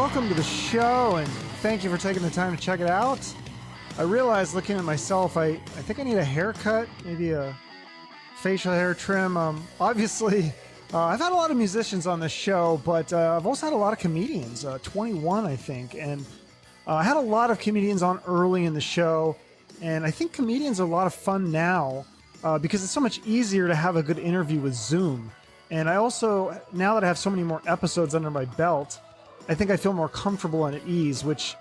welcome to the show, and thank you for taking the time to check it out. I realized looking at myself, I think I need a haircut, maybe a facial hair trim. Obviously, I've had a lot of musicians on this show, but I've also had a lot of comedians, 21, I think, and I had a lot of comedians on early in the show, and I think comedians are a lot of fun now because it's so much easier to have a good interview with Zoom. And I also, now that I have so many more episodes under my belt, I think I feel more comfortable and at ease, which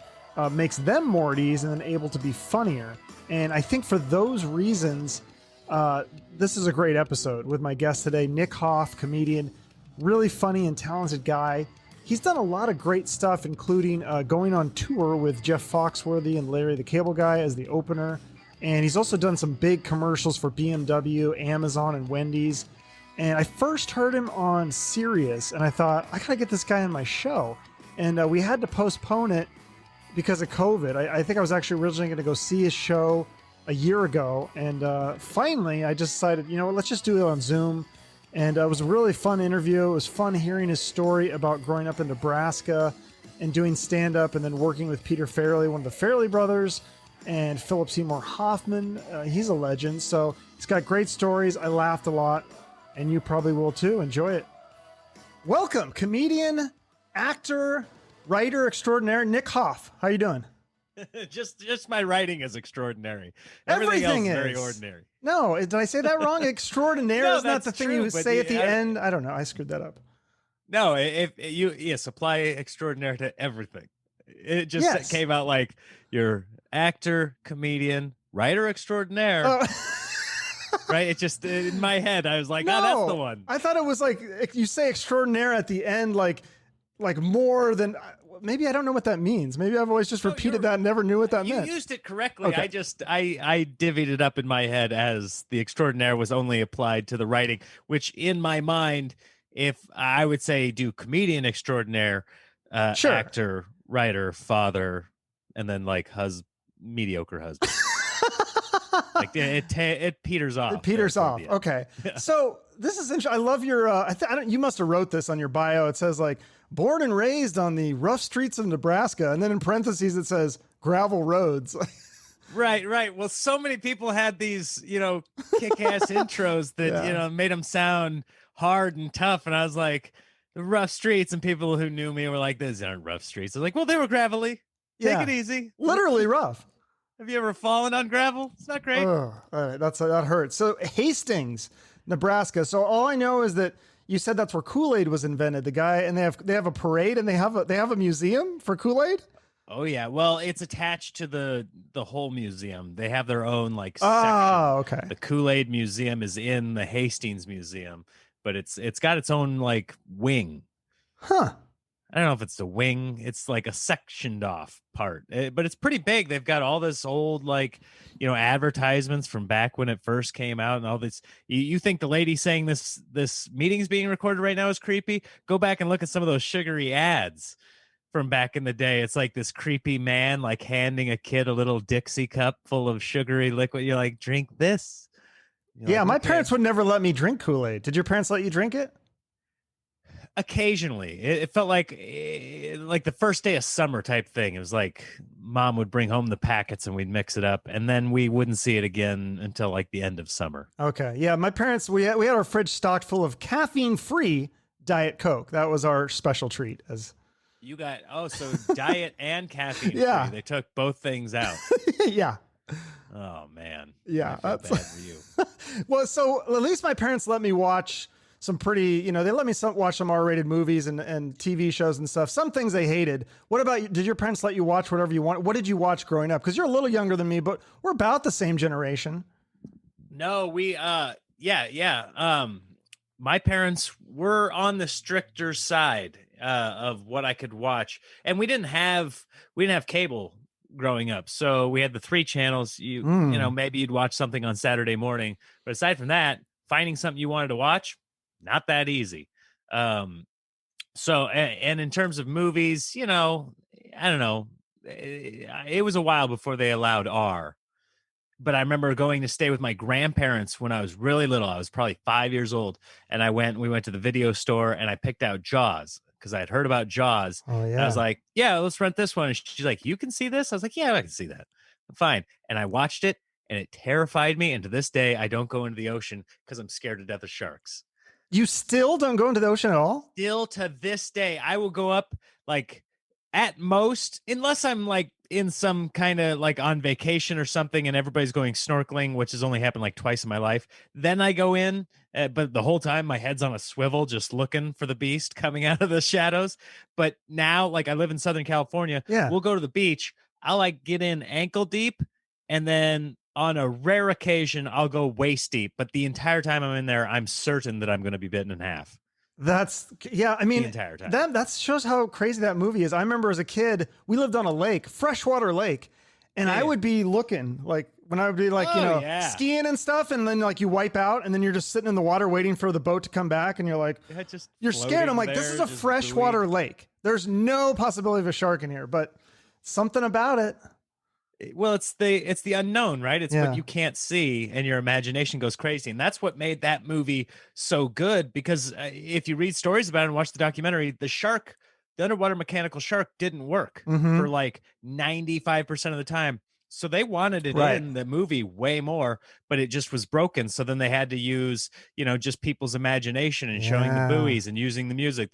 makes them more at ease and then able to be funnier. And I think for those reasons, this is a great episode with my guest today, Nick Hoff, comedian, really funny and talented guy. He's done a lot of great stuff, including going on tour with Jeff Foxworthy and Larry the Cable Guy as the opener. And he's also done some big commercials for BMW, Amazon, and Wendy's. And I first heard him on Sirius, and I thought, I gotta get this guy on my show. And we had to postpone it because of COVID. I think I was actually originally going to go see his show a year ago. And finally, I just decided, you know what, let's just do it on Zoom. And it was a really fun interview. It was fun hearing his story about growing up in Nebraska and doing stand-up and then working with Peter Farrelly, one of the Farrelly brothers, and Philip Seymour Hoffman. He's a legend. So he's got great stories. I laughed a lot. And you probably will too. Enjoy it. Welcome, comedian, actor, writer extraordinaire, Nick Hoff. How you doing? just my writing is extraordinary. Everything else is very ordinary. No, did I say that wrong? Extraordinaire No, is not the thing true, you say at the end. I don't know. I screwed that up. No, if you apply extraordinaire to everything. It just came out like you're actor, comedian, writer extraordinaire. Right? It just, in my head, I was like, no, oh, that's the one. I thought it was like, you say extraordinaire at the end, like more than, maybe I don't know what that means. Maybe I've always just repeated that and never knew what that meant. You used it correctly. Okay. I divvied it up in my head as the extraordinaire was only applied to the writing, which in my mind, if I would say do comedian extraordinaire, sure. Actor, writer, father, and then like mediocre husband. Like it peters off. It peters off. Okay. Yeah. So this is interesting. I love your, you must have wrote this on your bio. It says like born and raised on the rough streets of Nebraska. And then in parentheses, it says gravel roads. Right. Well, so many people had these, kick-ass intros that, made them sound hard and tough. And I was like, the rough streets, and people who knew me were like, these aren't rough streets. I was like, well, they were gravelly. Take it easy. Literally rough. Have you ever fallen on gravel? It's not great. All right, that hurts. So Hastings, Nebraska. So all I know is that you said that's where Kool-Aid was invented. The guy, and they have a parade, and they have a museum for Kool-Aid. Oh yeah, well it's attached to the whole museum. They have their own section. Oh, okay. The Kool-Aid Museum is in the Hastings Museum, but it's got its own wing. Huh. I don't know if it's the wing. It's like a sectioned off part, but it's pretty big. They've got all this old, advertisements from back when it first came out and all this. You think the lady saying this meeting's being recorded right now is creepy? Go back and look at some of those sugary ads from back in the day. It's like this creepy man, handing a kid a little Dixie cup full of sugary liquid. You're like, drink this. My parents would never let me drink Kool-Aid. Did your parents let you drink it? Occasionally. It felt like the first day of summer type thing. It was like mom would bring home the packets and we'd mix it up, and then we wouldn't see it again until the end of summer. Okay. Yeah, my parents, we had our fridge stocked full of caffeine-free Diet Coke. That was our special treat. As you got so diet and caffeine free. Yeah. They took both things out. Yeah. Oh man. Yeah. I feel bad for you. Well, so at least my parents let me watch some pretty, they let me watch some R-rated movies and TV shows and stuff. Some things they hated. What about you? Did your parents let you watch whatever you want? What did you watch growing up? Because you're a little younger than me, but we're about the same generation. No, we, my parents were on the stricter side of what I could watch, and we didn't have cable growing up, so we had the 3 channels. Maybe you'd watch something on Saturday morning, but aside from that, finding something you wanted to watch, not that easy. So, and in terms of movies, I don't know. It was a while before they allowed R. But I remember going to stay with my grandparents when I was really little. I was probably 5 years old. And we went to the video store and I picked out Jaws. because I had heard about Jaws. Oh And I was yeah. like, yeah, let's rent this one. And she's like, you can see this? I was like, yeah, I can see that. Fine. And I watched it and it terrified me. And to this day, I don't go into the ocean because I'm scared to death of sharks. You still don't go into the ocean at all? Still to this day, I will go up like at most, unless I'm like in some kind of like on vacation or something and everybody's going snorkeling, which has only happened like twice in my life. Then I go in, but the whole time my head's on a swivel, just looking for the beast coming out of the shadows. But now, like I live in Southern California, Yeah. we'll go to the beach. I'll like get in ankle deep, and then on a rare occasion, I'll go waist deep. But the entire time I'm in there, I'm certain that I'm going to be bitten in half. That's yeah. I mean, The entire time. that shows how crazy that movie is. I remember as a kid, we lived on a lake, freshwater lake, and I would be looking like when I would be like, skiing and stuff, and then like you wipe out, and then you're just sitting in the water waiting for the boat to come back, and you're like, you're scared. I'm like, this is a freshwater lake. There's no possibility of a shark in here, but something about it. Well, it's the unknown, right? It's what you can't see, and your imagination goes crazy, and that's what made that movie so good. Because if you read stories about it and watch the documentary, the underwater mechanical shark didn't work for like 95% of the time. So they wanted it in the movie way more, but it just was broken. So then they had to use, just people's imagination and showing the buoys and using the music,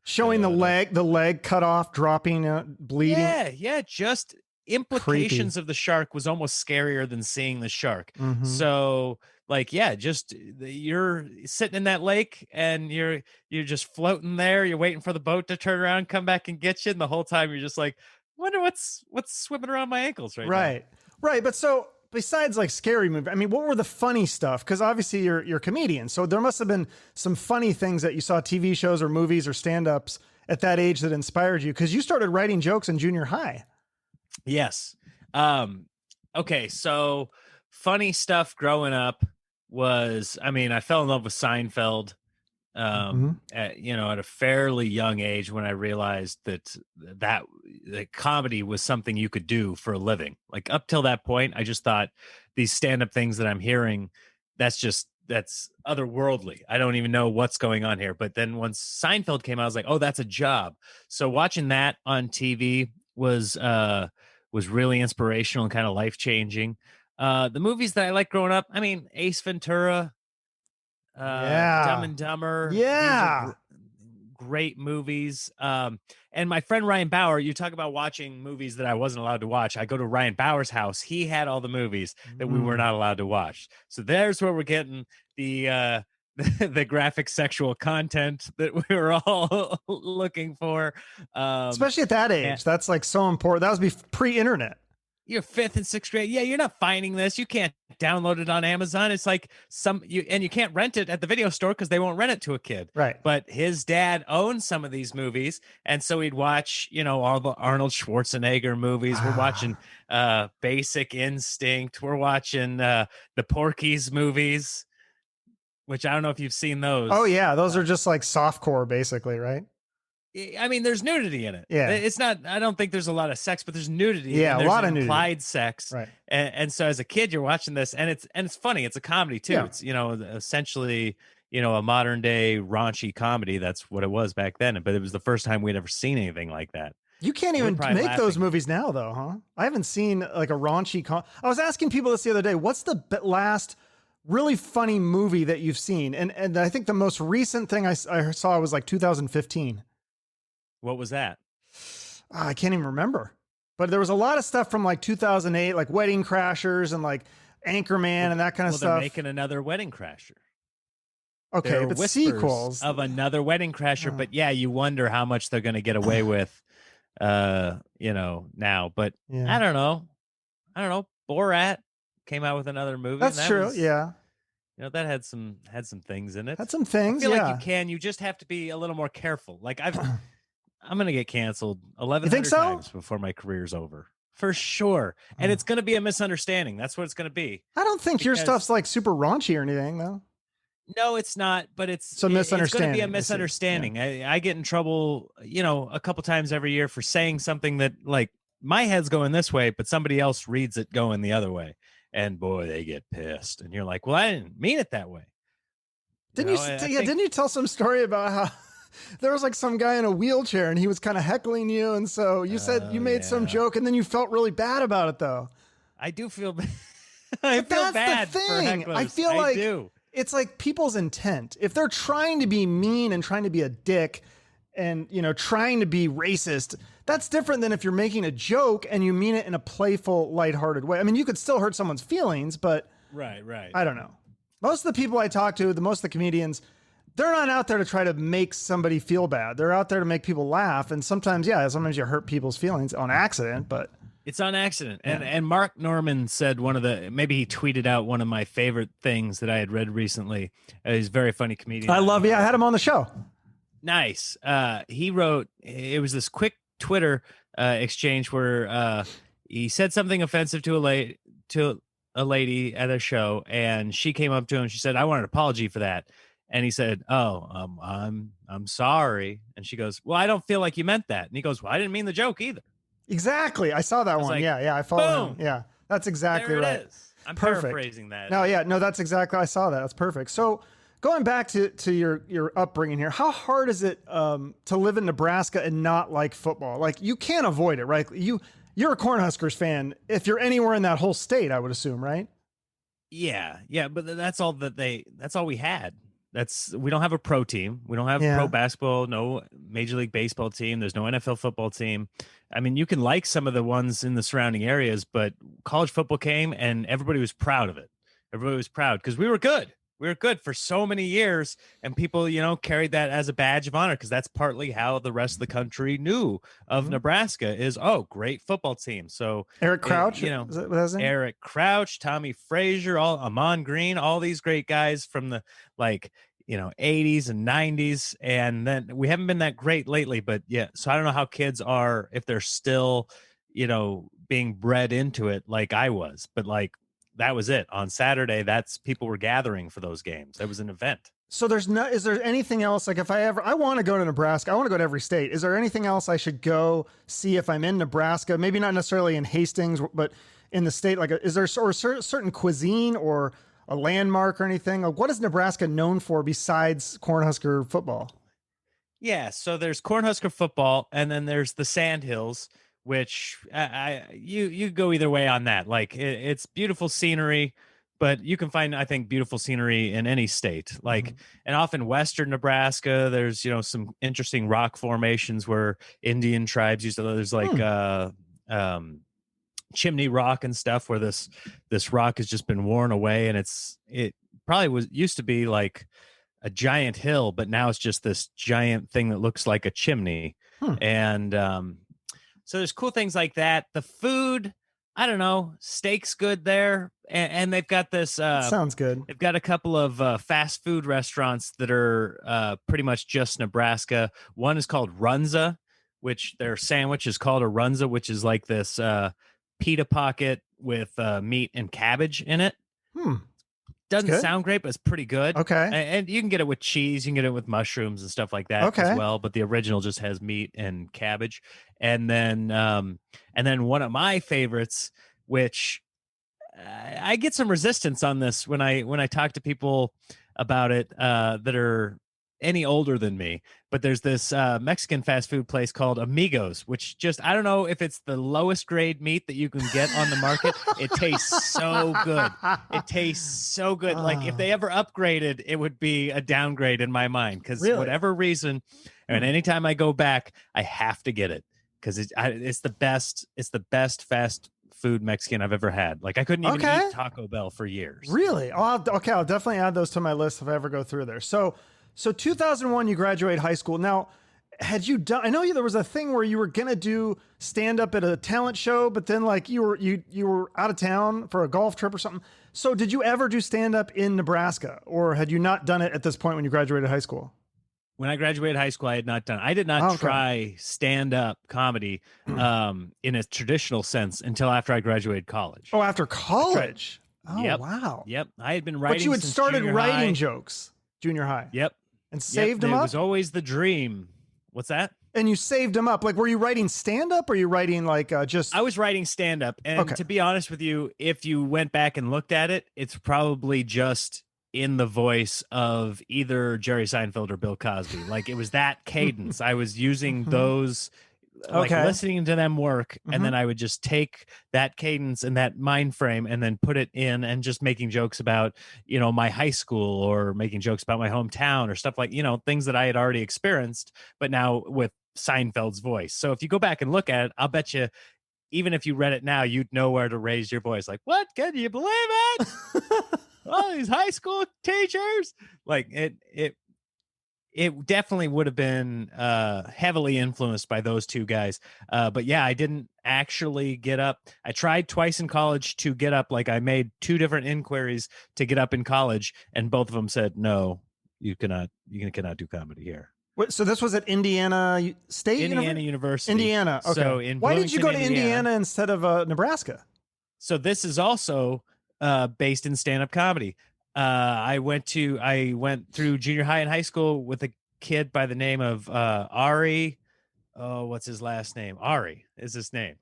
showing the leg cut off, dropping, bleeding. Yeah, just implications of the shark was almost scarier than seeing the shark. So like, just you're sitting in that lake and you're just floating there, you're waiting for the boat to turn around, come back and get you, and the whole time you're just like, wonder what's swimming around my ankles right now. But so besides like scary movie, I mean, what were the funny stuff? Because obviously you're a comedian, so there must have been some funny things that you saw, TV shows or movies or stand-ups at that age that inspired you, because you started writing jokes in junior high. Yes. Okay, so funny stuff growing up was, I fell in love with Seinfeld at a fairly young age, when I realized that comedy was something you could do for a living. Like up till that point, I just thought these stand-up things that I'm hearing, that's otherworldly. I don't even know what's going on here. But then once Seinfeld came out, I was like, oh, that's a job. So watching that on TV was really inspirational and kind of life-changing. The movies that I liked growing up, Ace Ventura, Dumb and Dumber. These are great movies. And my friend Ryan Bauer, you talk about watching movies that I wasn't allowed to watch. I go to Ryan Bauer's house. He had all the movies that we were not allowed to watch. So there's where we're getting the the graphic sexual content that we were all looking for. Especially at that age. That's like so important. That was pre-internet. You're 5th and 6th grade. Yeah, you're not finding this. You can't download it on Amazon. It's like you can't rent it at the video store because they won't rent it to a kid. Right. But his dad owned some of these movies, and so he'd watch, all the Arnold Schwarzenegger movies. We're watching Basic Instinct. We're watching the Porky's movies, which I don't know if you've seen those. Oh yeah, those are just like softcore, basically, right? There's nudity in it. Yeah. It's not, I don't think there's a lot of sex, but there's nudity. Yeah, and a there's lot of nudity. Implied sex. Right. And so as a kid, you're watching this, and it's funny. It's a comedy too. Yeah. It's, essentially, a modern day raunchy comedy. That's what it was back then. But it was the first time we'd ever seen anything like that. You can't even make those movies now, though, huh? I haven't seen like a raunchy. I was asking people this the other day. What's the last really funny movie that you've seen? And I think the most recent thing I saw was like 2015. What was that? I can't even remember. But there was a lot of stuff from like 2008, like Wedding Crashers and like Anchorman and that kind of stuff. They're making another Wedding Crasher. Okay, but sequels of another Wedding Crasher. But yeah, you wonder how much they're going to get away with, now. But I don't know. Borat came out with another movie. That's true. Yeah. That had some things in it. Had some things. I feel like you just have to be a little more careful. Like I'm going to get canceled 1,100 times before my career's over. For sure. And it's going to be a misunderstanding. That's what it's going to be. I don't think your stuff's like super raunchy or anything, though. No, it's not, but it's a misunderstanding. It's going to be a misunderstanding. Yeah. I get in trouble, a couple times every year for saying something that like my head's going this way, but somebody else reads it going the other way. And boy, they get pissed. And you're like, well, I didn't mean it that way. Didn't you tell some story about how There was like some guy in a wheelchair and he was kind of heckling you. And so you said you made some joke and then you felt really bad about it though. I do feel bad. I But feel that's bad the for thing. hecklers. I feel like do. it's like people's intent. If they're trying to be mean and trying to be a dick and, you know, trying to be racist, that's different than if you're making a joke and you mean it in a playful, lighthearted way. I mean, you could still hurt someone's feelings, but Right. I don't know. Most of the people I talk to, most of the comedians, they're not out there to try to make somebody feel bad. They're out there to make people laugh. And sometimes you hurt people's feelings on accident, but it's on accident. And Mark Norman said maybe he tweeted out one of my favorite things that I had read recently. He's a very funny comedian. I had him on the show. Nice. He wrote, it was this quick Twitter exchange where he said something offensive to a lady at a show, and she came up to him and she said, "I want an apology for that." And he said, "Oh, I'm sorry." And she goes, "Well, I don't feel like you meant that." And he goes, "Well, I didn't mean the joke either." Exactly. I saw that one. like, yeah, I follow him. boom. Yeah, that's exactly There right. it is. I'm Perfect. paraphrasing that. No, that's exactly. I saw that. That's perfect. So going back to your upbringing here, how hard is it to live in Nebraska and not like football? Like you can't avoid it, right? You're a Cornhuskers fan. If you're anywhere in that whole state, I would assume, right? Yeah, but that's all we had. We don't have a pro team. We don't have pro basketball, no Major League Baseball team. There's no NFL football team. I mean, you can like some of the ones in the surrounding areas, but college football came and everybody was proud of it. Everybody was proud because we were good. We were good for so many years, and people, carried that as a badge of honor because that's partly how the rest of the country knew of Nebraska is, great football team. So Eric Crouch, is that what his name? Eric Crouch, Tommy Frazier, Amon Green, all these great guys from the 80s and 90s. And then we haven't been that great lately, but yeah. So I don't know how kids are, if they're still, being bred into it like I was, but that was it on Saturday. People were gathering for those games. It was an event. So is there anything else? Like if I want to go to Nebraska, I want to go to every state. Is there anything else I should go see if I'm in Nebraska? Maybe not necessarily in Hastings, but in the state, is there certain cuisine or a landmark or anything? Like what is Nebraska known for besides Cornhusker football? Yeah. So there's Cornhusker football, and then there's the Sandhills, which you go either way on that. It's beautiful scenery, but you can find, I think, beautiful scenery in any state. And often Western Nebraska, there's, some interesting rock formations where Indian tribes used to, there's Chimney Rock and stuff where this rock has just been worn away. And it probably used to be like a giant hill, but now it's just this giant thing that looks like a chimney. And, so there's cool things like that. The food, I don't know, steak's good there. And they've got this. Sounds good. They've got a couple of fast food restaurants that are pretty much just Nebraska. One is called Runza, which their sandwich is called a Runza, which is like this pita pocket with meat and cabbage in it. Doesn't sound great, but it's pretty good. Okay. And you can get it with cheese. You can get it with mushrooms and stuff like that as well. But the original just has meat and cabbage. And then one of my favorites, which I get some resistance on this when I talk to people about it that are any older than me, but there's this Mexican fast food place called Amigos, which I don't know if it's the lowest grade meat that you can get on the market. It tastes so good. It tastes so good. Like if they ever upgraded, it would be a downgrade in my mind because whatever reason, and anytime I go back, I have to get it because it's the best. It's the best fast food Mexican I've ever had. Like I couldn't even eat Taco Bell for years. Really? I'll definitely add those to my list if I ever go through there. So 2001, you graduate high school. Now, had you done? I know there was a thing where you were gonna do stand up at a talent show, but then you were out of town for a golf trip or something. So, did you ever do stand up in Nebraska, or had you not done it at this point when you graduated high school? When I graduated high school, I had not done. I did not try stand up comedy in a traditional sense until after I graduated college. Oh, after college. Oh, yep. Wow. Yep, I had been writing. But you had since started writing high. jokes junior high. Yep. And saved them up? It was always the dream. What's that? And you saved them up. Like, were you writing stand-up or you writing just... I was writing stand-up. And to be honest with you, if you went back and looked at it, it's probably just in the voice of either Jerry Seinfeld or Bill Cosby. Like it was that cadence. I was using those, like Okay. listening to them work, and then I would just take that cadence and that mind frame and then put it in and just making jokes about, my high school, or making jokes about my hometown, or stuff like, things that I had already experienced, but now with Seinfeld's voice. So if you go back and look at it, I'll bet you, even if you read it now, you'd know where to raise your voice. Like, what? Can you believe it? Oh, these high school teachers. Like it definitely would have been heavily influenced by those two guys. But yeah, I didn't actually get up. I tried twice in college to get up. Like I made 2 different inquiries to get up in college, and both of them said, no, you cannot do comedy here. Wait, so this was at Indiana State University. Indiana. Okay. So in Why did you go to Bloomington, Indiana instead of Nebraska? So this is also based in stand-up comedy. I went through junior high and high school with a kid by the name of Ari. Oh, what's his last name? Ari is his name.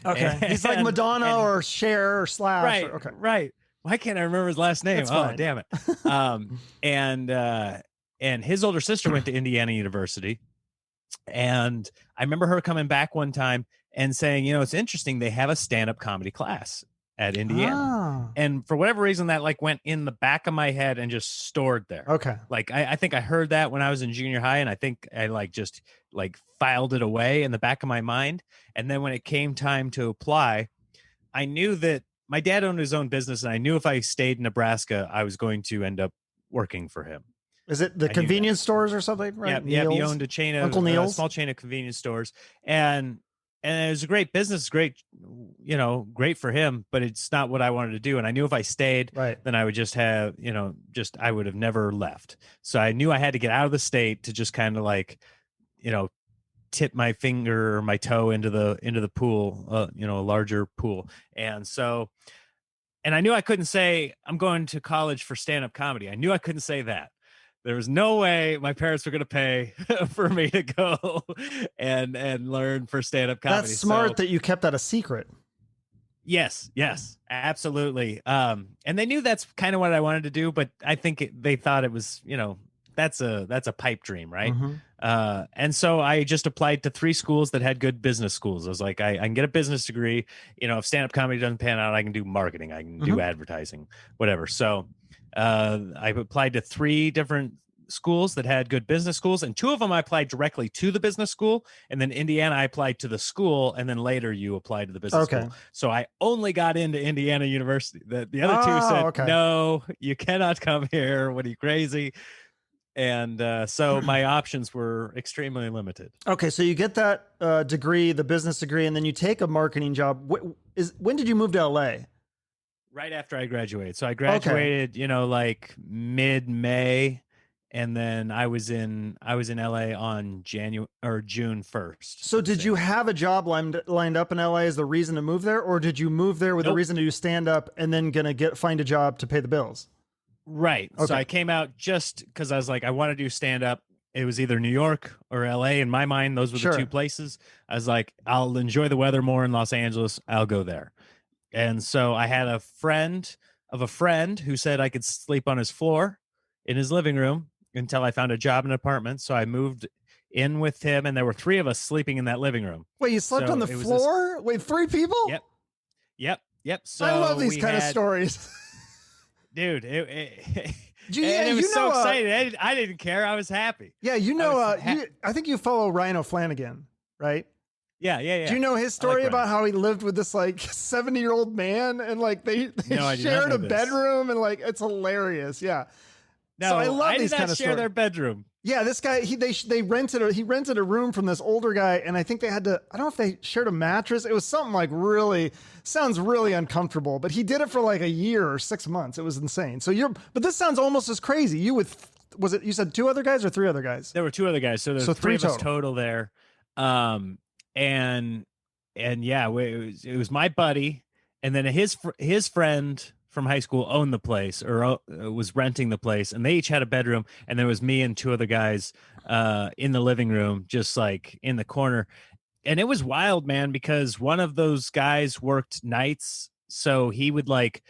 Okay. He's like Madonna or Cher or Slash. Right. Okay. Right. Why can't I remember his last name? That's Oh, fine. damn it. And his older sister went to Indiana University. And I remember her coming back one time and saying, it's interesting. They have a stand-up comedy class at Indiana. And for whatever reason, that like went in the back of my head and just stored there. Okay. Like I think I heard that when I was in junior high, and I think I like just like filed it away in the back of my mind. And then when it came time to apply, I knew that my dad owned his own business, and I knew if I stayed in Nebraska, I was going to end up working for him. Is it the convenience stores or something? Right? Yeah. He owned a chain of Uncle Neil's? small chain of convenience stores, and it was a great business, great for him, but it's not what I wanted to do. And I knew if I stayed, then I would just have, I would have never left. So I knew I had to get out of the state to just kind of like, tip my finger or my toe into the pool, a larger pool. And I knew I couldn't say I'm going to college for stand-up comedy. I knew I couldn't say that. There was no way my parents were going to pay for me to go and learn for stand-up comedy. That's smart that you kept that a secret. Yes, absolutely. And they knew that's kind of what I wanted to do, but I think they thought it was, that's a pipe dream, right? And so I just applied to 3 schools that had good business schools. I was like, I can get a business degree. If stand-up comedy doesn't pan out, I can do marketing, I can do advertising, whatever. So I applied to 3 different schools that had good business schools, and 2 of them I applied directly to the business school, and then Indiana I applied to the school, and then later you applied to the business school. So I only got into Indiana University. The other 2 said, no, you cannot come here. What are you, crazy? And so my options were extremely limited. Okay, so you get that degree, the business degree, and then you take a marketing job. When did you move to LA? Right after I graduated. So I graduated, like mid-May, and then I was in LA on June 1st. So did you have a job lined up in LA as the reason to move there, or did you move there with a reason to do stand up and then find a job to pay the bills? Right. Okay. So I came out just because I was like, I want to do stand up. It was either New York or LA. In my mind, those were the 2 places. I was like, I'll enjoy the weather more in Los Angeles. I'll go there. And so I had a friend of a friend who said I could sleep on his floor in his living room until I found a job in an apartment. So I moved in with him, and there were 3 of us sleeping in that living room. Wait, you slept on the floor? Wait, 3 people? Yep. So I love these kind of stories. Dude, it was so exciting. I didn't care. I was happy. Yeah, I think you follow Rhino Flanagan, right? Yeah. Do you know his story about how he lived with this like 70-year-old man, and like they shared a bedroom, and like it's hilarious. Yeah. No, so I love these kind of share their bedroom. Yeah, this guy he rented a room from this older guy, and I think they had to, I don't know if they shared a mattress. It was something like sounds really uncomfortable, but he did it for like a year or 6 months. It was insane. But this sounds almost as crazy. You said 2 other guys or 3 other guys? There were 2 other guys. So there's 3 of us total there. And yeah, it was my buddy, and then his friend from high school owned the place, or was renting the place, and they each had a bedroom, and there was me and 2 other guys in the living room, just like in the corner. And it was wild, man, because one of those guys worked nights, so he would like,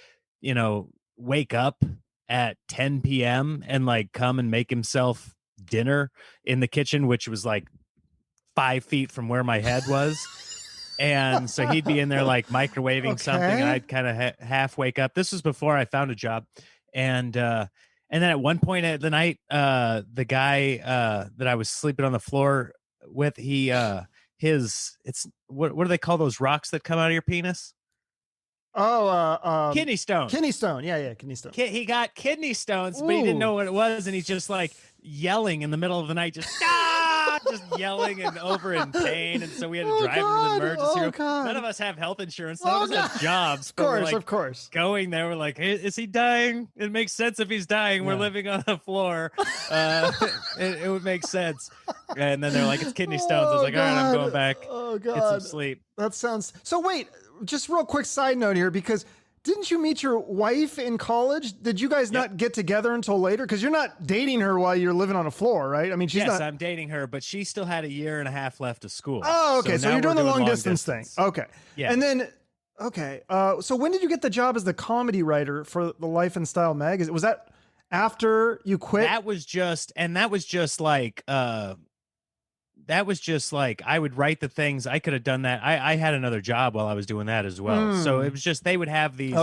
wake up at 10 p.m. and like come and make himself dinner in the kitchen, which was like 5 feet from where my head was. And so he'd be in there like microwaving something, and I'd kind of half wake up. This was before I found a job. And then at one point at the night, the guy that I was sleeping on the floor with, what do they call those rocks that come out of your penis? Kidney stone. Kidney stone. Yeah, kidney stone. He got kidney stones, but he didn't know what it was, and he's just like yelling in the middle of the night, just just yelling and over in pain. And so we had to drive him to the emergency room. None of us have health insurance. None of us have jobs. Of course. Going there, we're like, hey, is he dying? It makes sense if he's dying. We're living on the floor. It would make sense. And then they're like, it's kidney stones. I was like, all right, I'm going back. Oh, God. Get some sleep. That sounds... So wait, just real quick side note here, because didn't you meet your wife in college? Did you guys not get together until later? Because you're not dating her while you're living on a floor, right? I mean, she's not... I'm dating her, but she still had a year and a half left of school. Oh, okay. So you're doing the long distance thing. Okay. Yeah. And then, okay. So when did you get the job as the comedy writer for the Life and Style magazine? Was that after you quit? That was just like I would write the things. I could have done that. I had another job while I was doing that as well. So it was just, they would have these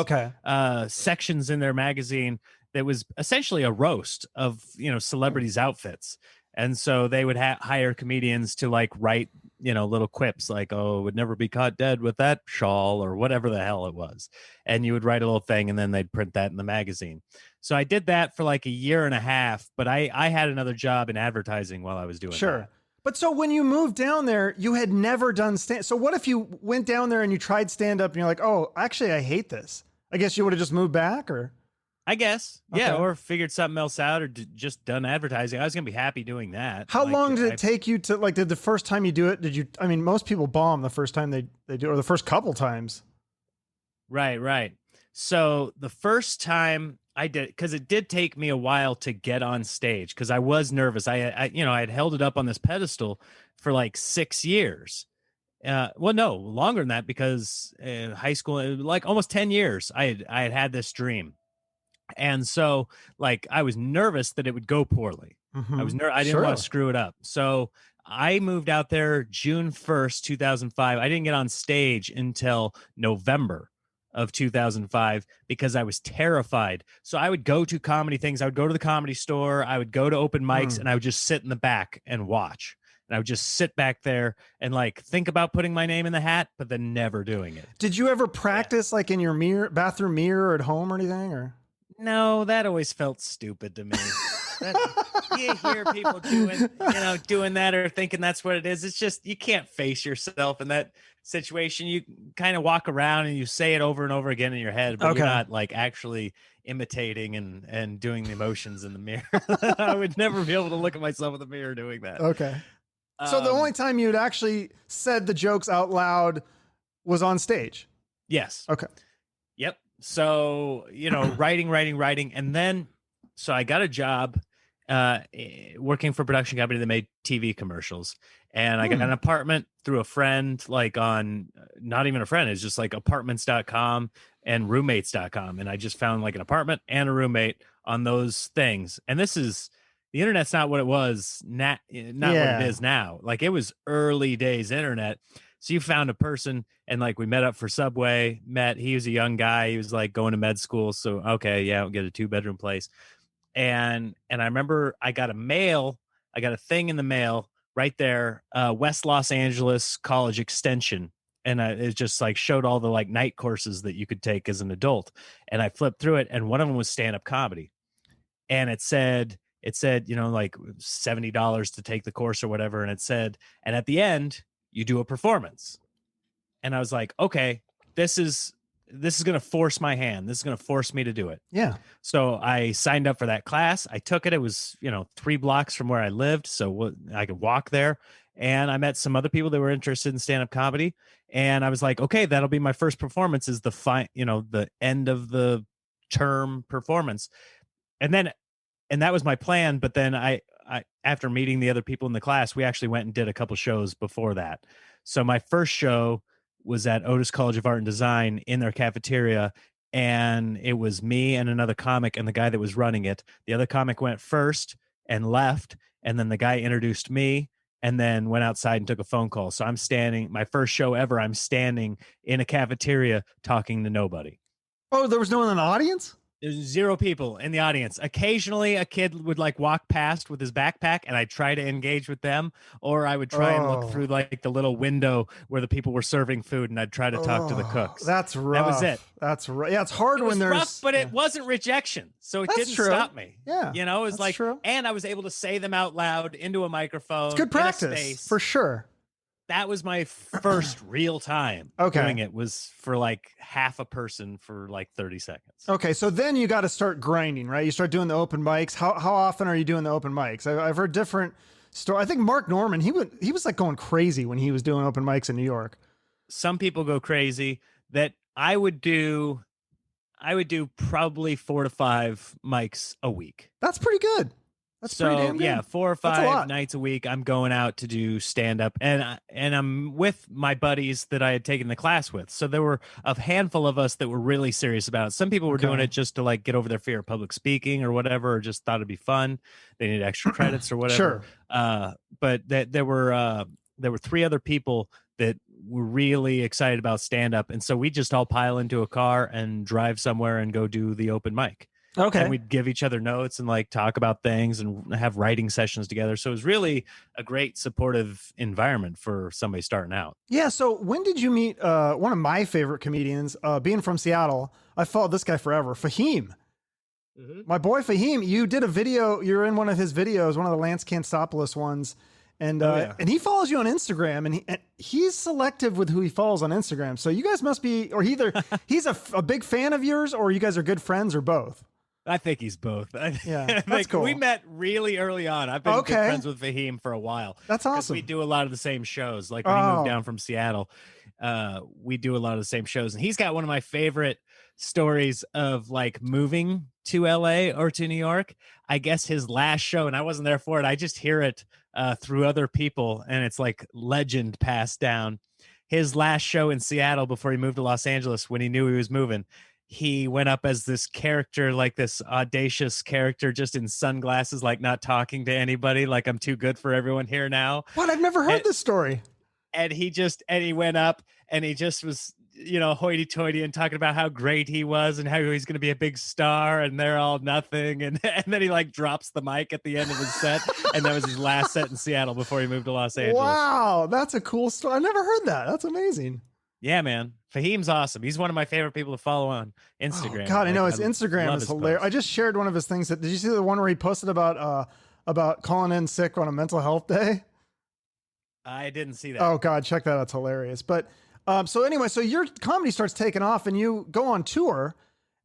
sections in their magazine that was essentially a roast of, celebrities' outfits. And so they would hire comedians to like write, little quips like, oh, would never be caught dead with that shawl or whatever the hell it was. And you would write a little thing and then they'd print that in the magazine. So I did that for like a year and a half, but I had another job in advertising while I was doing that. But so when you moved down there, you had never done stand. So what if you went down there and you tried stand up and you're like, oh, actually, I hate this. I guess you would have just moved back, or? I guess. Okay. Yeah. Or figured something else out, or just done advertising. I was going to be happy doing that. How long did it take you to, like, did the first time you do it, I mean, most people bomb the first time they do, or the first couple times. Right. So the first time I did, because it did take me a while to get on stage because I was nervous. I had held it up on this pedestal for like 6 years. Well, no, longer than that, because in high school, like almost 10 years, I had this dream. And so like, I was nervous that it would go poorly. I didn't want to screw it up. So I moved out there June 1st, 2005. I didn't get on stage until November of 2005 because I was terrified. So I would go to comedy things. I would go to the Comedy Store. I would go to open mics and I would just sit in the back and watch. And I would just sit back there and like think about putting my name in the hat, but then never doing it. Did you ever practice like in your bathroom mirror at home or anything, or? No, that always felt stupid to me. You hear people doing that or thinking that's what it is. It's just, you can't face yourself in that situation. You kind of walk around and you say it over and over again in your head, but you're not like actually imitating and doing the emotions in the mirror. I would never be able to look at myself in the mirror doing that. Okay. So the only time you'd actually said the jokes out loud was on stage? Yes. Okay. Yep. So, writing. And then, so I got a job working for a production company that made TV commercials. And I got an apartment through a friend, like on, not even a friend, it's just like apartments.com and roommates.com. And I just found like an apartment and a roommate on those things. And the internet's not what it was, not what it is now. Like it was early days internet. So you found a person and like we met up for Subway, he was a young guy. He was like going to med school. So, okay, yeah, I'll get a 2-bedroom place. And I remember I got a thing in the mail right there, West Los Angeles College Extension. And it just like showed all the like night courses that you could take as an adult. And I flipped through it and one of them was stand-up comedy. And it said, like $70 to take the course or whatever. And it said, and at the end, you do a performance. And I was like, okay, this is going to force my hand. This is going to force me to do it. Yeah. So I signed up for that class. I took it. It was, 3 blocks from where I lived. So I could walk there. And I met some other people that were interested in stand-up comedy. And I was like, okay, that'll be my first performance, is the end of the term performance. And that was my plan. But then I after meeting the other people in the class, we actually went and did a couple shows before that. So my first show was at Otis College of Art and Design in their cafeteria. and it was me and another comic and the guy that was running it. The other comic went first and left, and then the guy introduced me and then went outside and took a phone call. So I'm standing, my first show ever, I'm standing in a cafeteria talking to nobody. Oh, there was no one in the audience? There's 0 people in the audience. Occasionally a kid would like walk past with his backpack and I'd try to engage with them, or I would try and look through like the little window where the people were serving food and I'd try to talk to the cooks. That's rough. That was it. That's right. Yeah, it's hard when there's rough, but it wasn't rejection. So it didn't stop me. Yeah. You know, it was like, and I was able to say them out loud into a microphone. It's good practice for sure. That was my first real time doing it, was for like half a person for like 30 seconds. Okay. So then you got to start grinding, right? You start doing the open mics. How often are you doing the open mics? I've heard different stories. I think Mark Norman, he was like going crazy when he was doing open mics in New York. Some people go crazy. That I would do probably 4 to 5 mics a week. That's pretty good. That's pretty damn good. Yeah, 4 or 5 nights a week, I'm going out to do stand up, and I'm with my buddies that I had taken the class with. So there were a handful of us that were really serious about it. Some people were doing it just to like get over their fear of public speaking or whatever, or just thought it'd be fun. They needed extra credits or whatever. But there were 3 other people that were really excited about stand up, and so we just all pile into a car and drive somewhere and go do the open mic. Okay. And we'd give each other notes and like talk about things and have writing sessions together. So it was really a great supportive environment for somebody starting out. Yeah. So when did you meet one of my favorite comedians, being from Seattle? I followed this guy forever, Fahim. Mm-hmm. My boy Fahim, you did a video, you're in one of his videos, one of the Lance Kantsopoulos ones. And and he follows you on Instagram, and he's selective with who he follows on Instagram. So you guys must be, or either he's a big fan of yours, or you guys are good friends, or both. I think he's both. Yeah, that's cool. We met really early on. I've been good friends with Fahim for a while. That's awesome. We do a lot of the same shows. Like when he moved down from Seattle, we do a lot of the same shows. And he's got one of my favorite stories of like moving to LA or to New York. I guess his last show, and I wasn't there for it, I just hear it through other people, and it's like legend passed down. His last show in Seattle before he moved to Los Angeles, when he knew he was moving, he went up as this character, like this audacious character, just in sunglasses, like not talking to anybody, like I'm too good for everyone here now. What? I've never heard this story. And he went up and he just was, you know, hoity-toity and talking about how great he was and how he's going to be a big star, and they're all nothing. And then he like drops the mic at the end of his set, and that was his last set in Seattle before he moved to Los Angeles. Wow, that's a cool story. I never heard that. That's amazing. Yeah, man. Fahim's awesome. He's one of my favorite people to follow on Instagram. Oh, God, I know his Instagram is hilarious. I just shared one of his things. Did you see the one where he posted about calling in sick on a mental health day? I didn't see that. Oh God, check that out. It's hilarious. But so anyway, so your comedy starts taking off and you go on tour.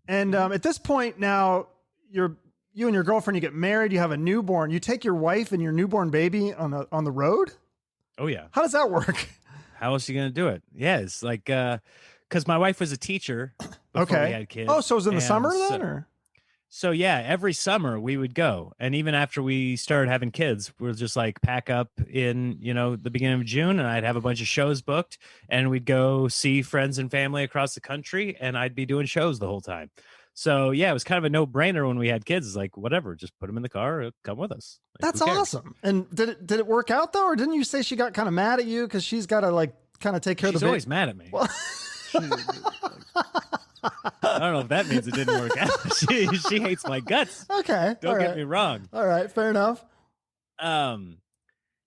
And at this point now, you and your girlfriend, you get married, you have a newborn. You take your wife and your newborn baby on the road? Oh, yeah. How does that work? How else are you going to do it? Yeah, it's like, because my wife was a teacher before we had kids. Oh, so it was in the summer then? Or? So yeah, every summer we would go. And even after we started having kids, we'll just like pack up in, you know, the beginning of June, and I'd have a bunch of shows booked, and we'd go see friends and family across the country, and I'd be doing shows the whole time. So yeah, it was kind of a no-brainer when we had kids. It's like, whatever, just put them in the car, come with us. Like, that's awesome. And did it work out though? Or didn't you say she got kind of mad at you because she's got to like kind of take care of the baby? She's always mad at me. Well, I don't know if that means it didn't work out. She hates my guts. Okay. Don't get me wrong. All right. Fair enough.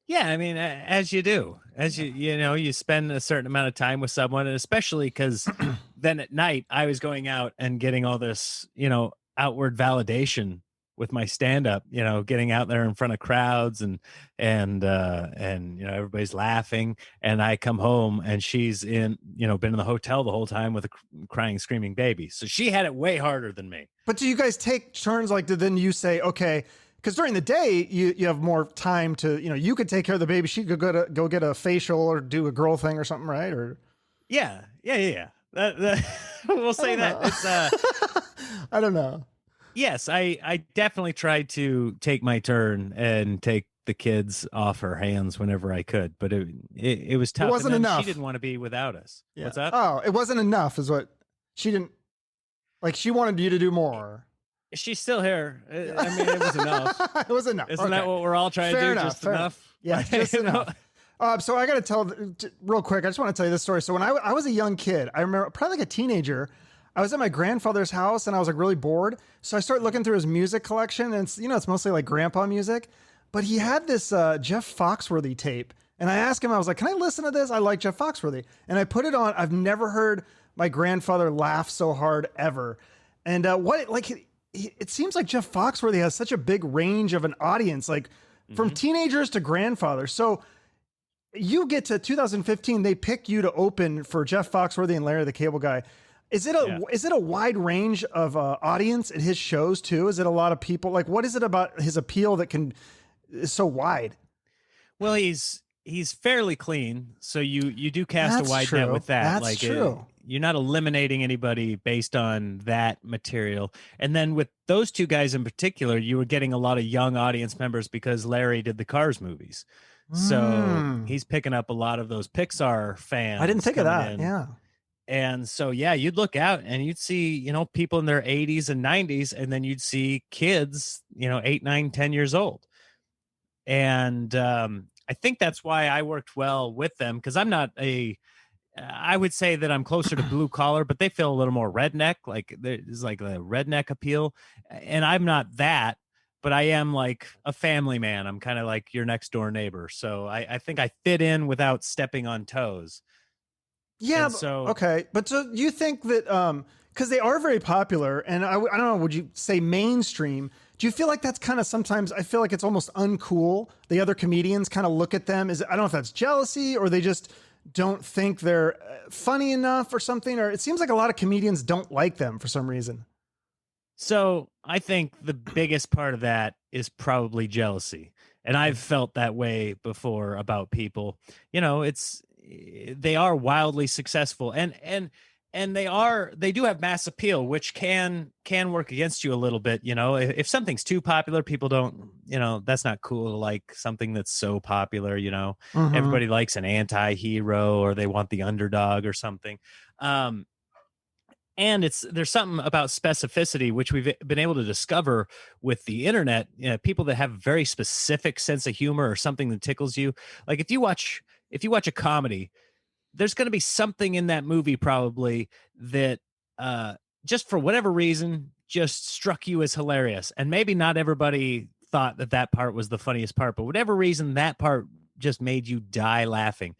Yeah, I mean, as you do, you know, you spend a certain amount of time with someone, and especially because then at night I was going out and getting all this, you know, outward validation with my stand-up, you know, getting out there in front of crowds and you know, everybody's laughing, and I come home and she's been in the hotel the whole time with a crying, screaming baby. So she had it way harder than me. But do you guys take turns? Like, then you say, okay, because during the day you have more time to, you know, you could take care of the baby. She could go get a facial or do a girl thing or something, right? Or yeah. We'll say that. It's I don't know. Yes, I definitely tried to take my turn and take the kids off her hands whenever I could, but it was tough. It wasn't enough. She didn't want to be without us. Yeah. What's up? Oh, it wasn't enough is what she didn't. Like she wanted you to do more. She's still here. I mean, it was enough. It was enough. Isn't that what we're all trying to do? Just enough? Yeah, just enough. So I got to tell real quick. I just want to tell you this story. So when I was a young kid, I remember probably like a teenager, I was at my grandfather's house and I was like really bored. So I started looking through his music collection, and it's mostly like grandpa music, but he had this Jeff Foxworthy tape. And I asked him, I was like, can I listen to this? I like Jeff Foxworthy. And I put it on. I've never heard my grandfather laugh so hard ever. And it seems like Jeff Foxworthy has such a big range of an audience, like from teenagers to grandfathers. So you get to 2015, they pick you to open for Jeff Foxworthy and Larry the Cable Guy. Is it a wide range of audience at his shows too? Is it a lot of people? Like, what is it about his appeal that is so wide? Well, he's fairly clean, so you do cast a wide net with that. That's true. You're not eliminating anybody based on that material. And then with those two guys in particular, you were getting a lot of young audience members because Larry did the Cars movies. So he's picking up a lot of those Pixar fans. I didn't think of that. Yeah. And so, yeah, you'd look out and you'd see, people in their 80s and 90s, and then you'd see kids, 8, 9, 10 years old. And I think that's why I worked well with them, because I'm not I would say that I'm closer to blue collar, but they feel a little more redneck. Like there's like a redneck appeal, and I'm not that, but I am like a family man. I'm kind of like your next door neighbor. So I think I fit in without stepping on toes. Yeah. Okay. But so you think that, cause they are very popular, and I don't know, would you say mainstream? Do you feel like that's kind of sometimes, I feel like it's almost uncool. The other comedians kind of look at them I don't know if that's jealousy or they just don't think they're funny enough or something, or it seems like a lot of comedians don't like them for some reason. So I think the biggest part of that is probably jealousy. And I've felt that way before about people. They are wildly successful, and they do have mass appeal, which can work against you a little bit. If something's too popular, people don't, that's not cool to like something that's so popular. Everybody likes an anti-hero, or they want the underdog or something. And there's something about specificity, which we've been able to discover with the internet. People that have a very specific sense of humor or something that tickles you. Like if you watch a comedy, there's going to be something in that movie probably that just for whatever reason just struck you as hilarious. And maybe not everybody thought that part was the funniest part, but whatever reason, that part just made you die laughing.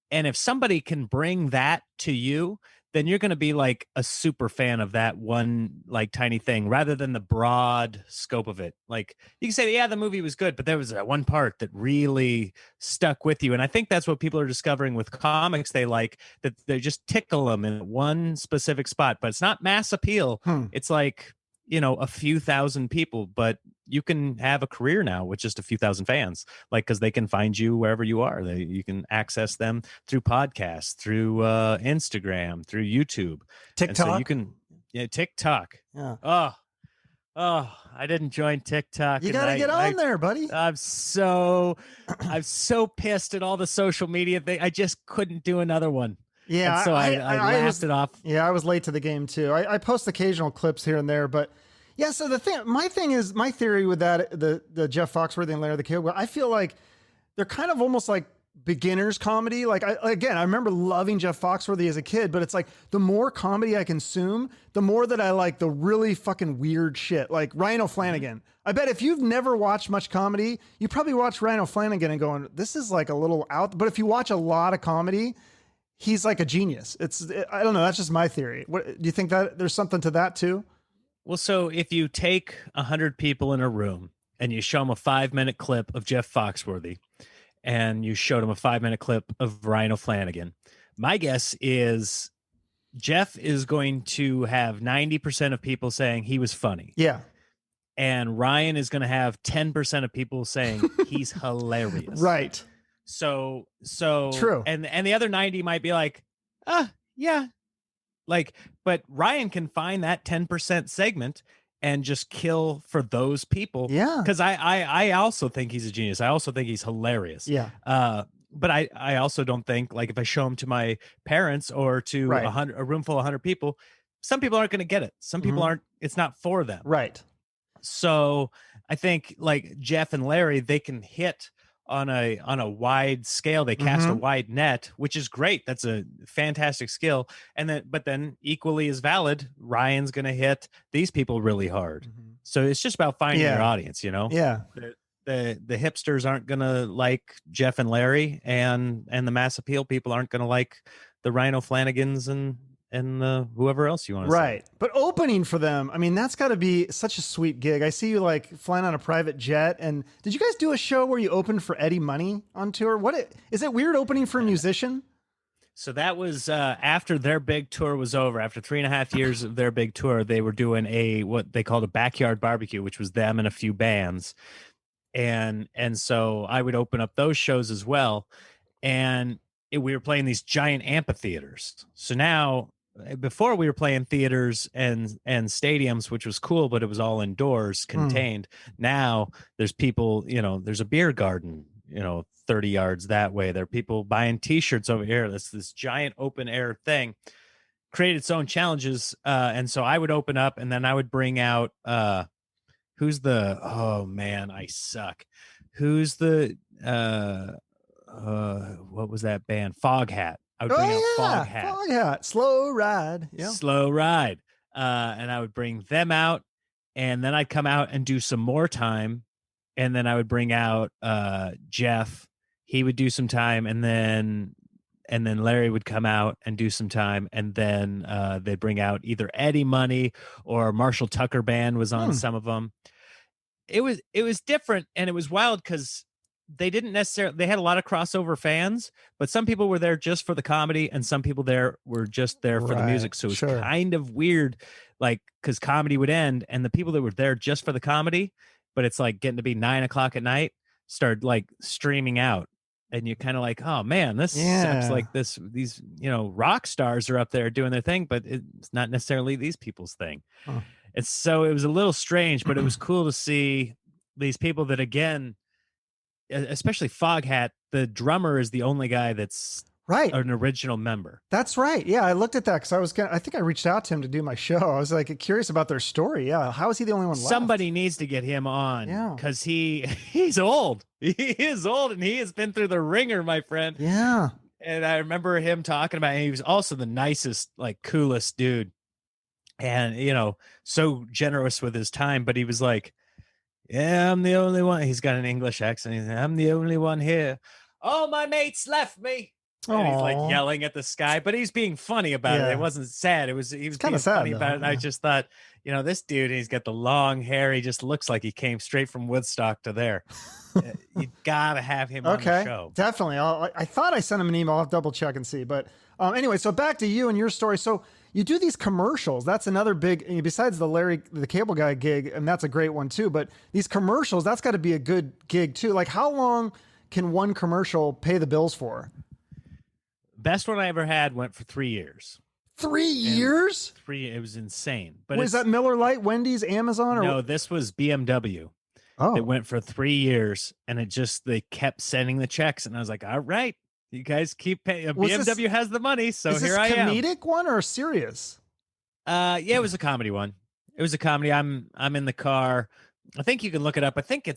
And if somebody can bring that to you, then you're going to be like a super fan of that one, like tiny thing, rather than the broad scope of it. Like you can say, yeah, the movie was good, but there was that one part that really stuck with you. And I think that's what people are discovering with comics. They like that they just tickle them in one specific spot, but it's not mass appeal. It's like, a few thousand people, but you can have a career now with just a few thousand fans, like, because they can find you wherever you are. You can access them through podcasts, through Instagram, through YouTube, TikTok. So you can, TikTok. Yeah. Oh, I didn't join TikTok. You gotta get on there, buddy. I'm so pissed at all the social media thing. I just couldn't do another one. Yeah, and so I laughed it off. Yeah, I was late to the game too. I post occasional clips here and there, but yeah. So my theory with that, the Jeff Foxworthy and Larry the Cable Guy, I feel like they're kind of almost like beginners comedy. Like I remember loving Jeff Foxworthy as a kid, but it's like the more comedy I consume, the more that I like the really fucking weird shit. Like Ryan O'Flanagan. I bet if you've never watched much comedy, you probably watch Ryan O'Flanagan and going, this is like a little out. But if you watch a lot of comedy, he's like a genius. I don't know. That's just my theory. What do you think, that there's something to that too? Well, so if you take 100 people in a room and you show them a 5-minute clip of Jeff Foxworthy and you showed them a 5-minute clip of Ryan O'Flanagan, my guess is Jeff is going to have 90% of people saying he was funny. Yeah. And Ryan is going to have 10% of people saying he's hilarious. Right. So true. And the other 90 might be like, yeah. Like, but Ryan can find that 10% segment and just kill for those people. Yeah. Because I also think he's a genius. I also think he's hilarious. Yeah. But I also don't think, like, if I show him to my parents or to a room full of 100 people, some people aren't going to get it. Some people aren't. It's not for them. Right. So I think like Jeff and Larry, they can hit on a wide scale. They cast a wide net, which is great. That's a fantastic skill. But then equally as valid, Ryan's going to hit these people really hard. So it's just about finding your audience, you know? Yeah. The hipsters aren't going to like Jeff and Larry, and the mass appeal people aren't going to like the Rhino Flanagans and whoever else you want to right. say. But opening for them, I mean, that's got to be such a sweet gig. I see you like flying on a private jet. And did you guys do a show where you opened for Eddie Money on tour? Is it weird opening for a musician? So that was after their big tour was over. After 3.5 years of their big tour, they were doing what they called a backyard barbecue, which was them and a few bands. And so I would open up those shows as well. And we were playing these giant amphitheaters. So now, before we were playing theaters and stadiums, which was cool, but it was all indoors, contained. Now there's people, there's a beer garden, 30 yards that way. There are people buying T-shirts over here. That's this giant open air thing. Created its own challenges. And so I would open up, and then I would bring out oh man, I suck. Who's the what was that band? Foghat. I would bring out Foghat. Foghat. Slow Ride. Yeah. Slow Ride. And I would bring them out, and then I'd come out and do some more time. And then I would bring out Jeff. He would do some time, and then Larry would come out and do some time, and then they'd bring out either Eddie Money or Marshall Tucker Band was on some of them. It was different, and it was wild because they didn't necessarily, they had a lot of crossover fans, but some people were there just for the comedy, and some people there were just there for the music. So it was kind of weird, like, because comedy would end, and the people that were there just for the comedy, but it's like getting to be 9 o'clock at night, started like streaming out. And you're kind of like, oh man, this sucks. Like these, rock stars are up there doing their thing, but it's not necessarily these people's thing. And so it was a little strange, but it was cool to see these people that, again, especially Foghat, the drummer is the only guy that's an original member. That's right. Yeah, I looked at that because I think I reached out to him to do my show. I was like curious about their story. Yeah, how is he the only one left? Somebody needs to get him on because he's old. He is old, and he has been through the ringer, my friend. Yeah. And I remember him talking about, he was also the nicest, like coolest dude. And, so generous with his time, but he was like, yeah, I'm the only one. He's got an English accent. He's like, I'm the only one here. All my mates left me. And he's like yelling at the sky, but he's being funny about it. It wasn't sad. He was being funny about it. And I just thought, this dude, he's got the long hair. He just looks like he came straight from Woodstock to there. You gotta have him on the show. Definitely. I thought I sent him an email. I'll double check and see. But anyway, so back to you and your story. So you do these commercials. That's another big, besides the Cable Guy gig, and that's a great one too. But these commercials, that's got to be a good gig too. Like, how long can one commercial pay the bills for? Best one I ever had went for 3 years. 3 years? It was insane. But was that Miller Lite, Wendy's, Amazon? No, this was BMW. Oh. It went for 3 years, and they kept sending the checks, and I was like, all right, you guys keep paying. BMW has the money, so here I am. Is this a comedic one or serious? Yeah, it was a comedy one. It was a comedy. I'm in the car. I think you can look it up. I think you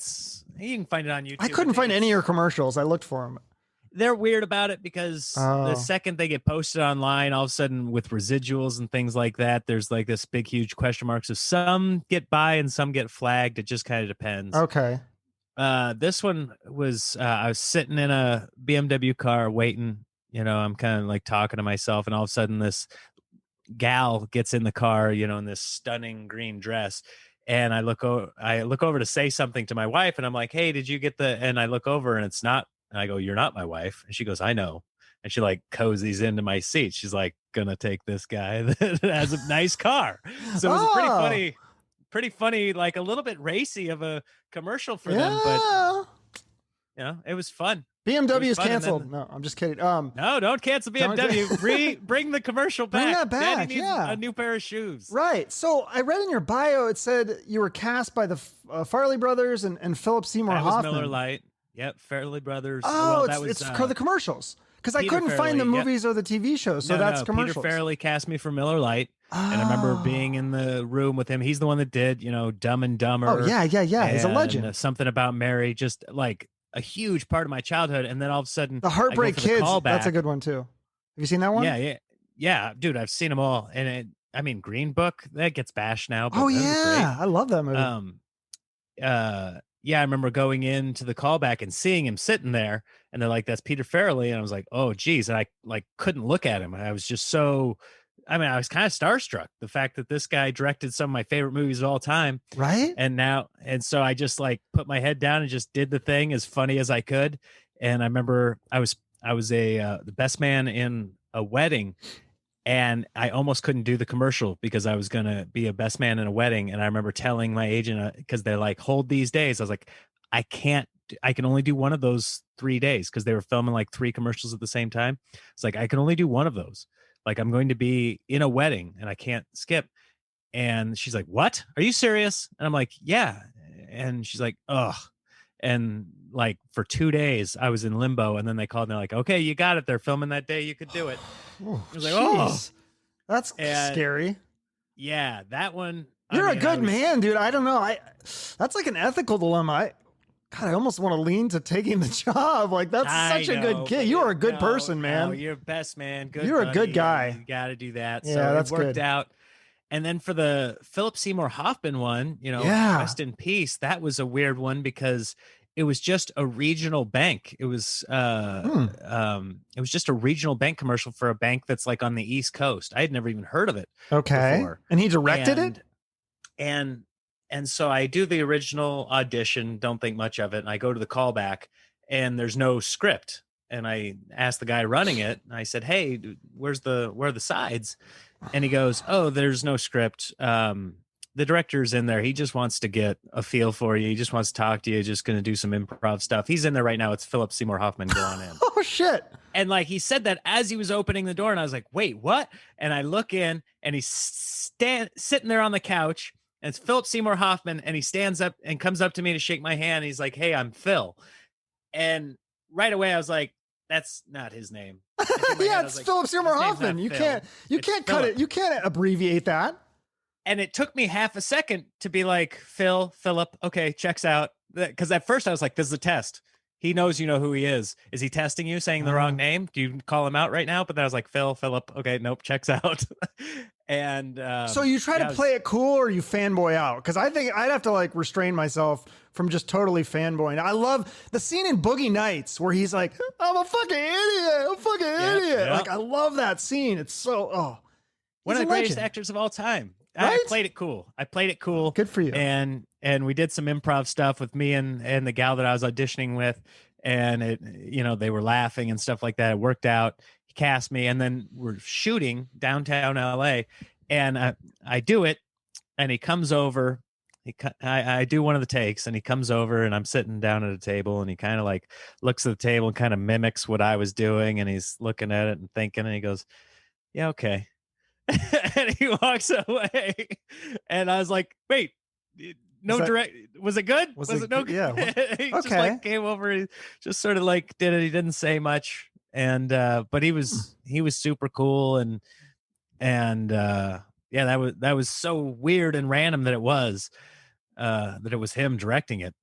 can find it on YouTube. I couldn't find any of your commercials. I looked for them. They're weird about it because the second they get posted online, all of a sudden with residuals and things like that, there's like this big, huge question mark. So some get by and some get flagged. It just kind of depends. Okay. This one was, I was sitting in a BMW car waiting, I'm kind of like talking to myself, and all of a sudden this gal gets in the car, in this stunning green dress. And I look over to say something to my wife, and I'm like, hey, did you get and I look over, and it's not. And I go, you're not my wife. And she goes, I know. And she like cozies into my seat. She's like, gonna take this guy that has a nice car. So it was pretty funny, like a little bit racy of a commercial for them, but it was fun. BMW is canceled. No, I'm just kidding. No, don't cancel BMW. Bring the commercial back. Bring that back. Daddy needs a new pair of shoes. Right. So I read in your bio, it said you were cast by the Farrelly brothers and Philip Seymour Hoffman. That was Miller Lite. Yep, Farrelly Brothers. Oh, well, it's the commercials. Because I couldn't find the movies or the TV shows, so that's commercials. Peter Farrelly cast me for Miller Lite, And I remember Oh. being in the room with him. He's the one that did, Dumb and Dumber. Oh yeah, yeah, yeah. He's a and legend. Something About Mary, just like a huge part of my childhood. And then all of a sudden The I go Heartbreak for the Kids. That's a callback. good one too. Have you seen that one? Yeah, yeah. Yeah, dude, I've seen them all. And I mean, Green Book, that gets bashed now, but Oh that was great. yeah, I love that movie. Um, yeah, I remember going into the callback and seeing him sitting there, and they're like, "That's Peter Farrelly," and I was like, "Oh, geez," and I like couldn't look at him. I was just so, I mean, I was kind of starstruck. The fact that this guy directed some of my favorite movies of all time, Right? and so I just like put my head down and just did the thing as funny as I could. And I remember I was the best man in a wedding, and I almost couldn't do the commercial because I was going to be a best man in a wedding. And I remember telling my agent, because they're like, hold these days. I was like, I can only do one of those 3 days, because they were filming like 3 commercials at the same time. It's like, I can only do one of those. Like, I'm going to be in a wedding and I can't skip. And she's like, what? Are you serious? And I'm like, yeah. And she's like, ugh. And like for 2 days, I was in limbo. And then they called and they're like, okay, you got it. They're filming that day. You could do it. Oh, I was like, oh, that's and scary. yeah, that one. You're a good man, dude. I don't know. That's like an ethical dilemma. God, I almost want to lean to taking the job. Like, that's such a good kid. You are a good person, man. No, you're best man. Good. You're a good guy. You got to do that. Yeah, so that's it worked good. out. And then for the Philip Seymour Hoffman one, Yeah. rest in peace. That was a weird one because it was just a regional bank. It was just a regional bank commercial for a bank that's like on the East Coast. I had never even heard of it. Okay. Before. And he directed it? And so I do the original audition, don't think much of it, and I go to the callback, and there's no script. And I asked the guy running it, and I said, "Hey, where are the sides?" And he goes, "Oh, there's no script. The director's in there. He just wants to get a feel for you. He just wants to talk to you. Just going to do some improv stuff. He's in there right now. It's Philip Seymour Hoffman. Go on in." Oh shit! And like he said that as he was opening the door, and I was like, "Wait, what?" And I look in, and he's sitting there on the couch. And it's Philip Seymour Hoffman, and he stands up and comes up to me to shake my hand. And he's like, "Hey, I'm Phil." And right away, I was like, "That's not his name." Yeah, it's like, Philip Seymour Hoffman. You can't cut it. You can't abbreviate that. And it took me half a second to be like, Philip, okay, checks out. Because at first I was like, "This is a test. He knows you know who he is. Is he testing you, saying the wrong name? Do you call him out right now?" But then I was like, Philip, okay, nope, checks out. And so you try to play it cool, or you fanboy out? Because I think I'd have to like restrain myself from just totally fanboying. I love the scene in Boogie Nights where he's like, "I'm a fucking idiot. I'm a fucking idiot." Yep. Like, I love that scene. It's so one of the greatest actors of all time. Right? I played it cool. Good for you. And we did some improv stuff with me and the gal that I was auditioning with, and it, they were laughing and stuff like that. It worked out. He cast me, and then we're shooting downtown LA, and I do it, and he comes over. I do one of the takes, and he comes over, and I'm sitting down at a table, and he kind of like looks at the table and kind of mimics what I was doing, and he's looking at it and thinking, and he goes, "Yeah, okay." And he walks away, and I was like, "Wait, no direct? Was it good? Was it no good?" Yeah. He just like came over, he just sort of like did it. He didn't say much, and but he was super cool, and yeah, that was so weird and random that it was him directing it.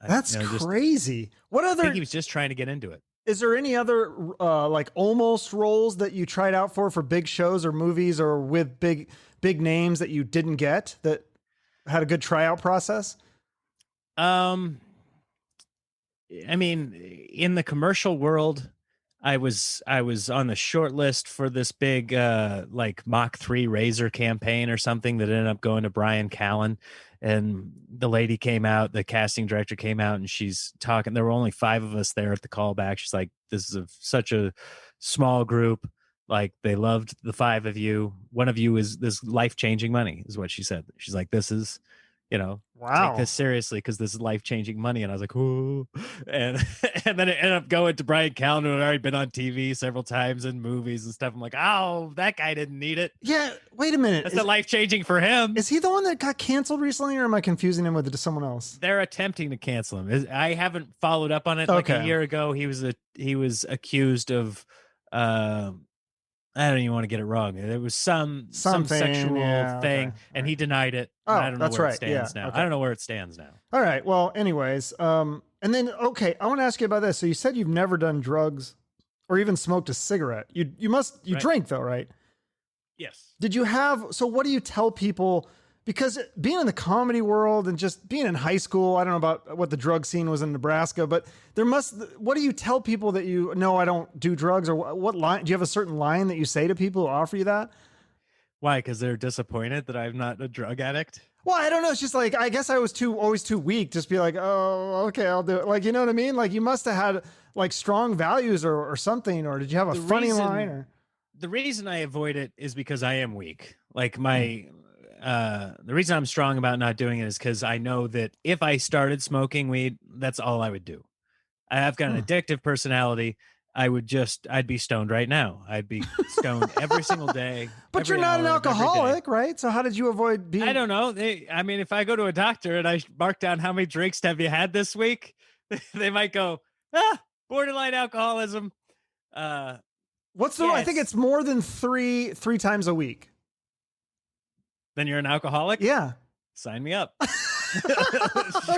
That's crazy. What other? I think he was just trying to get into it. Is there any other like almost roles that you tried out for big shows or movies or with big names that you didn't get that had a good tryout process? I mean, in the commercial world, I was on the short list for this big like Mach 3 Razor campaign or something that ended up going to Brian Callen. And the lady came out, the casting director came out, and she's talking. There were only 5 of us there at the callback. She's like, "This is such a small group. Like, they loved the 5 of you. One of you is this life-changing money," is what she said. She's like, "This is, wow, take this seriously, because this is life-changing money." And I was like, "Ooh." And then it ended up going to Brian Callen, who had already been on TV several times in movies and stuff. I'm like, "Oh, that guy didn't need it." Yeah, wait a minute. That's life-changing for him. Is he the one that got canceled recently, or am I confusing him with someone else? They're attempting to cancel him. I haven't followed up on it. Like a year ago, he was accused of I don't even want to get it wrong. There was some sexual yeah, thing, okay, and right. he denied it. Oh, And I don't know that's where it right. Yeah. stands now. Okay. I don't know where it stands now. All right. Well, anyways, and then okay, I want to ask you about this. So you said you've never done drugs or even smoked a cigarette. You Right. drink though, right? Yes. Did you have, so what do you tell people? Because being in the comedy world and just being in high school, I don't know about what the drug scene was in Nebraska, but what do you tell people that I don't do drugs, or what line, do you have a certain line that you say to people who offer you that? Why? Because they're disappointed that I'm not a drug addict. Well, I don't know. It's just like, I guess I was always too weak. Just be like, oh, okay, I'll do it. Like, you know what I mean? Like you must have had like strong values or something, or did you have a funny line or? The reason I avoid it is because I am weak. Like the reason I'm strong about not doing it is because I know that if I started smoking weed, that's all I would do. I've got an addictive personality. I'd be stoned right now. I'd be stoned every single day. But you're not an alcoholic, right? So how did you avoid being? I don't know. I mean, if I go to a doctor and I mark down how many drinks have you had this week, they might go, borderline alcoholism. What's the? Yes. I think it's more than three times a week. Then you're an alcoholic? Yeah. Sign me up.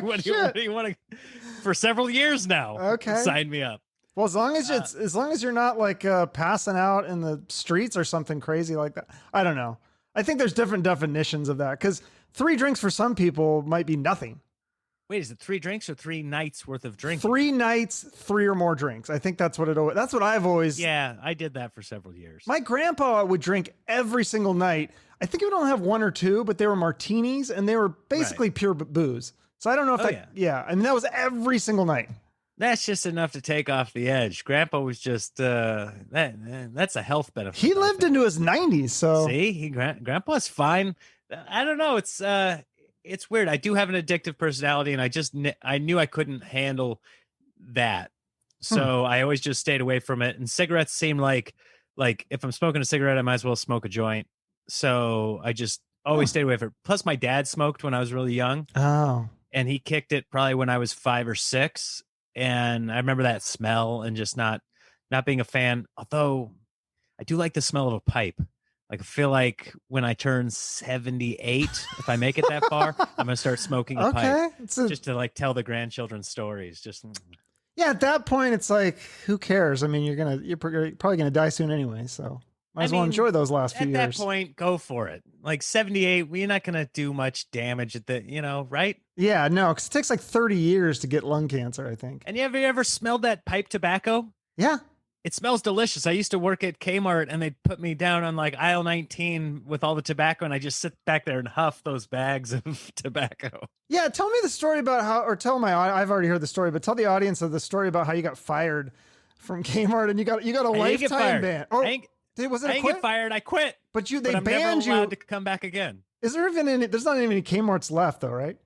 What do you want to? For several years now. Okay. Sign me up. Well, as long as you're not like passing out in the streets or something crazy like that. I don't know. I think there's different definitions of that, because 3 drinks for some people might be nothing. Wait, is it 3 drinks or 3 nights worth of drinking? 3 nights, 3 or more drinks. I think that's what I've always. Yeah, I did that for several years. My grandpa would drink every single night. I think he would only have 1 or 2, but they were martinis and they were basically pure booze. So I don't know if I mean, that was every single night. That's just enough to take off the edge. Grandpa was just that's a health benefit. He lived into his 90s, so see, Grandpa's fine. I don't know. It's weird. I do have an addictive personality, and I knew I couldn't handle that, so I always just stayed away from it. And cigarettes seem like if I'm smoking a cigarette, I might as well smoke a joint. So I just always stayed away from it. Plus, my dad smoked when I was really young. Oh, and he kicked it probably when I was 5 or 6. And I remember that smell and just not being a fan. Although I do like the smell of a pipe. Like I feel like when I turn 78, if I make it that far, I'm gonna start smoking a pipe just to like tell the grandchildren stories. Just yeah, at that point, it's like, who cares? I mean, you're probably gonna die soon anyway, so might as well enjoy those last few years. At that point, go for it. Like 78, we're not gonna do much damage at the, right? Yeah, no, because it takes like 30 years to get lung cancer, I think. And have you ever smelled that pipe tobacco? Yeah. It smells delicious. I used to work at K-Mart, and they'd put me down on like aisle 19 with all the tobacco, and I just sit back there and huff those bags of tobacco. Yeah, tell me the story about I've already heard the story, but tell the audience of the story about how you got fired from Kmart and you got a lifetime ban. Oh, I didn't get fired. I quit. But they I'm banned never allowed to come back again. Is there even any? There's not even any Kmart's left, though, right?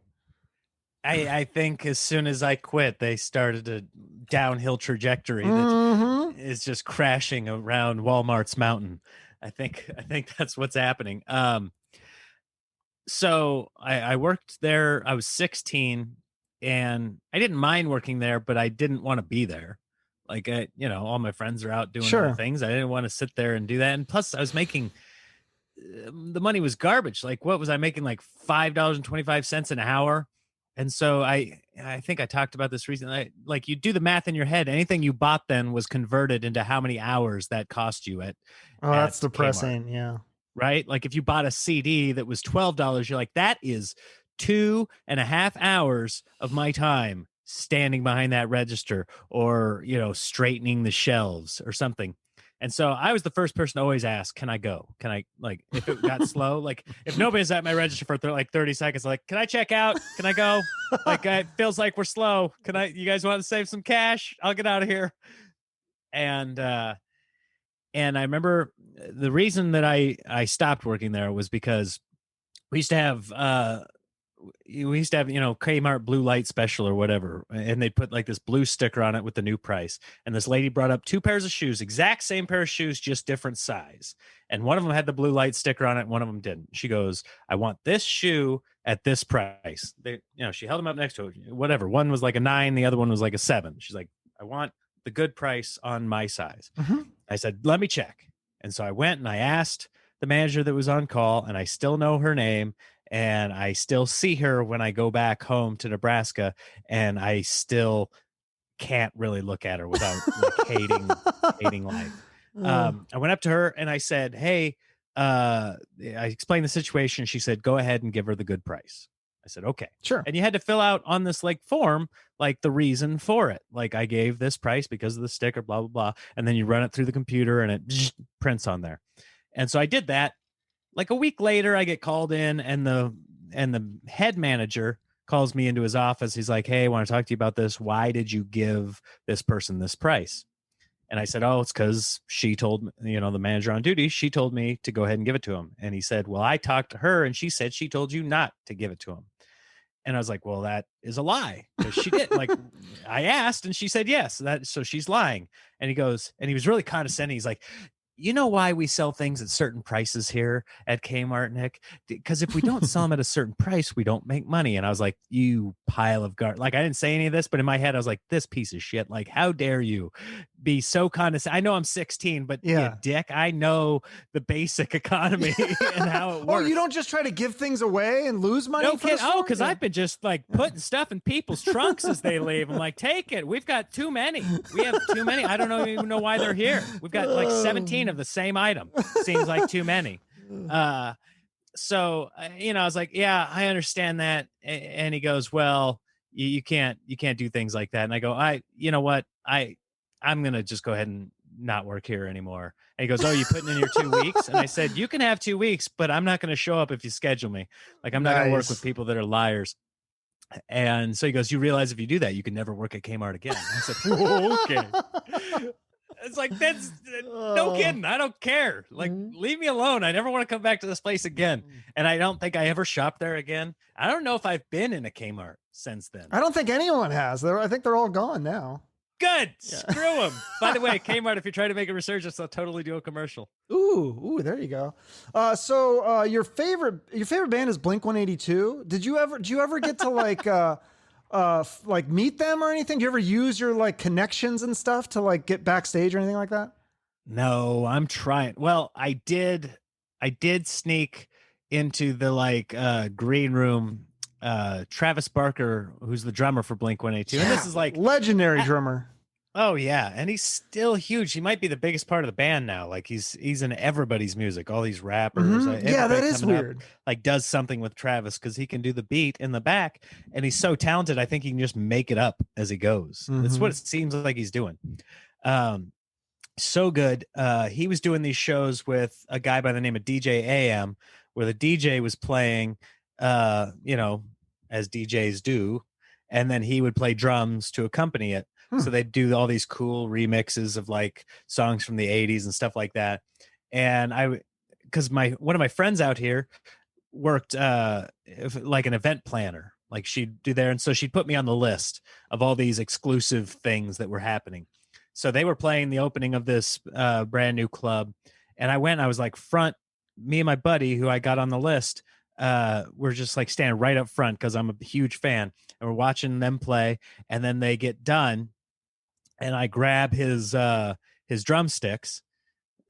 I think as soon as I quit, they started a downhill trajectory that is just crashing around Walmart's mountain. I think that's what's happening. So I worked there. I was 16, and I didn't mind working there, but I didn't want to be there. Like all my friends are out doing other things. I didn't want to sit there and do that. And plus, I was making the money was garbage. Like, what was I making? Like $5.25 an hour. And so I think I talked about this recently. Like you do the math in your head. Anything you bought then was converted into how many hours that cost you at. Oh, that's depressing. Kmart, yeah. Right. Like if you bought a CD that was $12, you're like, that is 2.5 hours of my time standing behind that register or, straightening the shelves or something. And so I was the first person to always ask, can I go? Can I, like, if it got slow, like if nobody's at my register for like 30 seconds, like, can I check out? Can I go? Like, it feels like we're slow. You guys want to save some cash? I'll get out of here. And I remember the reason that I stopped working there was because we used to have, Kmart blue light special or whatever. And they put like this blue sticker on it with the new price. And this lady brought up 2 pairs of shoes, exact same pair of shoes, just different size. And one of them had the blue light sticker on it. One of them didn't. She goes, I want this shoe at this price. She held them up next to it, whatever. One was like a 9. The other one was like a 7. She's like, I want the good price on my size. I said, let me check. And so I went and I asked the manager that was on call, and I still know her name, and I still see her when I go back home to Nebraska, and I still can't really look at her without like hating life. I went up to her and I said, "Hey," I explained the situation. She said, "Go ahead and give her the good price." I said, "Okay." Sure. And you had to fill out on this like form, like the reason for it. Like, I gave this price because of the sticker, blah, blah, blah. And then you run it through the computer and it prints on there. And so I did that. Like a week later, I get called in, and the head manager calls me into his office. He's like, "Hey, I want to talk to you about this. Why did you give this person this price?" And I said, "Oh, it's because she told me, the manager on duty, she told me to go ahead and give it to him." And he said, "Well, I talked to her and she said she told you not to give it to him." And I was like, "Well, that is a lie, because she did." Like, I asked and she said yes. So she's lying. And he goes, and he was really condescending. He's like, "You know why we sell things at certain prices here at Kmart, Nick? Because if we don't sell them at a certain price, we don't make money." And I was like, "You pile of garbage." Like, I didn't say any of this, but in my head, I was like, "This piece of shit. Like, how dare you be so condescending?" I know I'm 16, but yeah, dick, I know the basic economy and how it works. Oh, you don't just try to give things away and lose money? No kid. Oh, because I've been just like putting stuff in people's trunks as they leave. I'm like, "Take it. We've got too many. We have too many. I don't even know why they're here. We've got like 17 of the same item. Seems like too many." So I was like, "Yeah, I understand that." And he goes, "Well, you can't do things like that." And I go, you know what? I'm going to just go ahead and not work here anymore." And he goes, "Oh, you putting in your 2 weeks?" And I said, "You can have 2 weeks, but I'm not going to show up if you schedule me. Like, I'm not going to work with people that are liars." And so he goes, "You realize if you do that, you can never work at Kmart again." And I said, "Whoa, okay." It's like, that's no kidding. I don't care. Like, leave me alone. I never want to come back to this place again. And I don't think I ever shopped there again. I don't know if I've been in a Kmart since then. I don't think anyone has. I think they're all gone now. Good. Yeah. Screw them. By the way, Kmart, if you try to make a resurgence, I'll totally do a commercial. Ooh, there you go. So your favorite band is Blink-182. Did you ever get to like meet them or anything? Do you ever use your like connections and stuff to like get backstage or anything like that? No, I'm trying. Well, I did sneak into the green room. Travis Barker, who's the drummer for Blink-182. Yeah, and this is like legendary drummer. Oh yeah. And he's still huge. He might be the biggest part of the band now. Like, he's in everybody's music, all these rappers. Yeah, that is weird. Like, does something with Travis, because he can do the beat in the back, and he's so talented. I think he can just make it up as he goes. That's what it seems like he's doing. So good. He was doing these shows with a guy by the name of DJ AM, where the DJ was playing as DJs do, and then he would play drums to accompany it. So they'd do all these cool remixes of like songs from the 80s and stuff like that. And because one of my friends out here worked like an event planner, like she'd do there, and so she'd put me on the list of all these exclusive things that were happening. So they were playing the opening of this brand new club, and I was like front. Me and my buddy, who I got on the list, we're just like standing right up front because I'm a huge fan, and we're watching them play. And then they get done, and I grab his drumsticks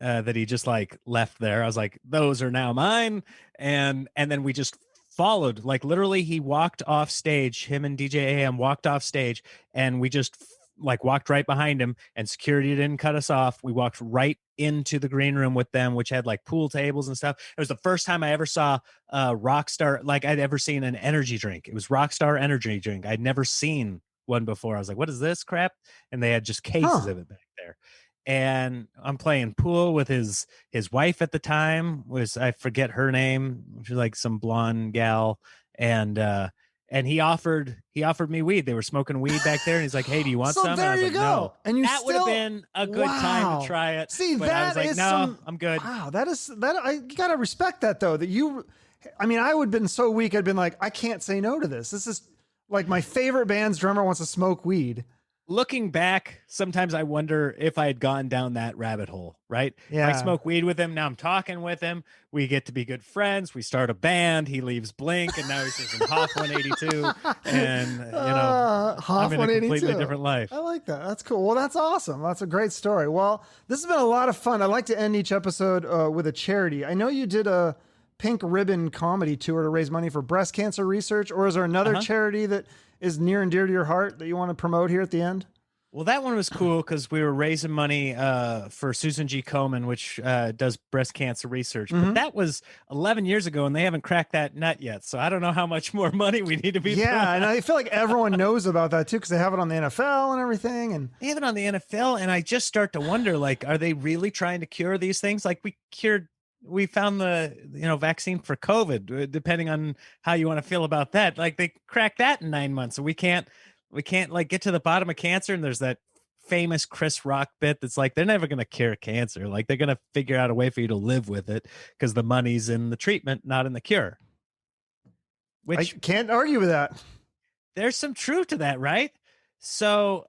that he just like left there. I was like, "Those are now mine." And then we just followed. Like, literally, he walked off stage. Him and DJ AM walked off stage, and we just like walked right behind him, and security didn't cut us off. We walked right into the green room with them, which had like pool tables and stuff. It was the first time I ever saw Rockstar, like I'd ever seen an energy drink. It was Rockstar energy drink. I'd never seen one before. I was like, "What is this crap?" And they had just cases of it back there. And I'm playing pool with his wife at the time, I forget her name. She was like some blonde gal. And he offered me weed. They were smoking weed back there, and he's like, "Hey, do you want some?" So there you go. No. And that would have been a good time to try it. See, but that I was like, is "No, I'm good." Wow, you gotta respect that though. I would have been so weak. I'd been like, "I can't say no to this. This is like my favorite band's drummer wants to smoke weed." looking back, sometimes I wonder if I had gone down that rabbit hole, right? If I Yeah. smoke weed with him, now I'm talking with him. We get to be good friends. We start a band. He leaves Blink, and now he's just in Hoff 182. And, Hoff I'm in a completely 182. different life. I like that. That's cool. Well, that's awesome. That's a great story. Well, this has been a lot of fun. I like to end each episode with a charity. I know you did a pink ribbon comedy tour to raise money for breast cancer research, or is there another charity that is near and dear to your heart that you want to promote here at the end? Well, that one was cool because we were raising money for Susan G. Komen, which does breast cancer research. But that was 11 years ago, and they haven't cracked that nut yet. So I don't know how much more money we need to be. Yeah, and I feel like everyone knows about that too because they have it on the NFL and everything. And they have it on the NFL, and I just start to wonder, like, are they really trying to cure these things? Like we found the vaccine for COVID, depending on how you want to feel about that. Like they cracked that in 9 months, so we can't like get to the bottom of cancer. And there's that famous Chris Rock bit that's like, they're never going to cure cancer. Like they're going to figure out a way for you to live with it because the money's in the treatment, not in the cure. Which I can't argue with that. There's some truth to that, right? So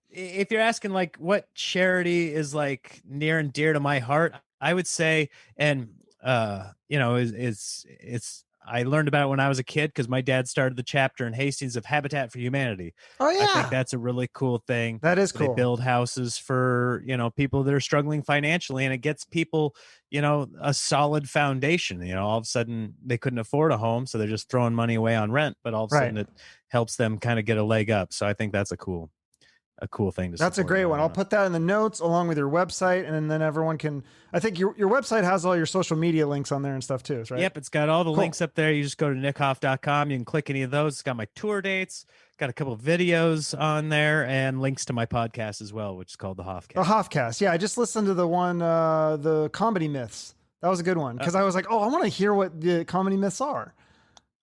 if you're asking like what charity is like near and dear to my heart, I would say, and it's I learned about it when I was a kid because my dad started the chapter in Hastings of Habitat for Humanity. Oh yeah, I think that's a really cool thing. That is cool. They build houses for people that are struggling financially, and it gets people a solid foundation. All of a sudden they couldn't afford a home, so they're just throwing money away on rent. But all of a sudden it helps them kind of get a leg up. So I think that's a cool thing to. That's a great one. I'll put that in the notes along with your website, and then everyone can. I think your website has all your social media links on there and stuff too, right? Yep, it's got all the links up there. You just go to nickhoff.com. You can click any of those. It's got my tour dates, got a couple of videos on there, and links to my podcast as well, which is called the Hoffcast. The Hoffcast. Yeah, I just listened to the one, the comedy myths. That was a good one because I was like, oh, I want to hear what the comedy myths are.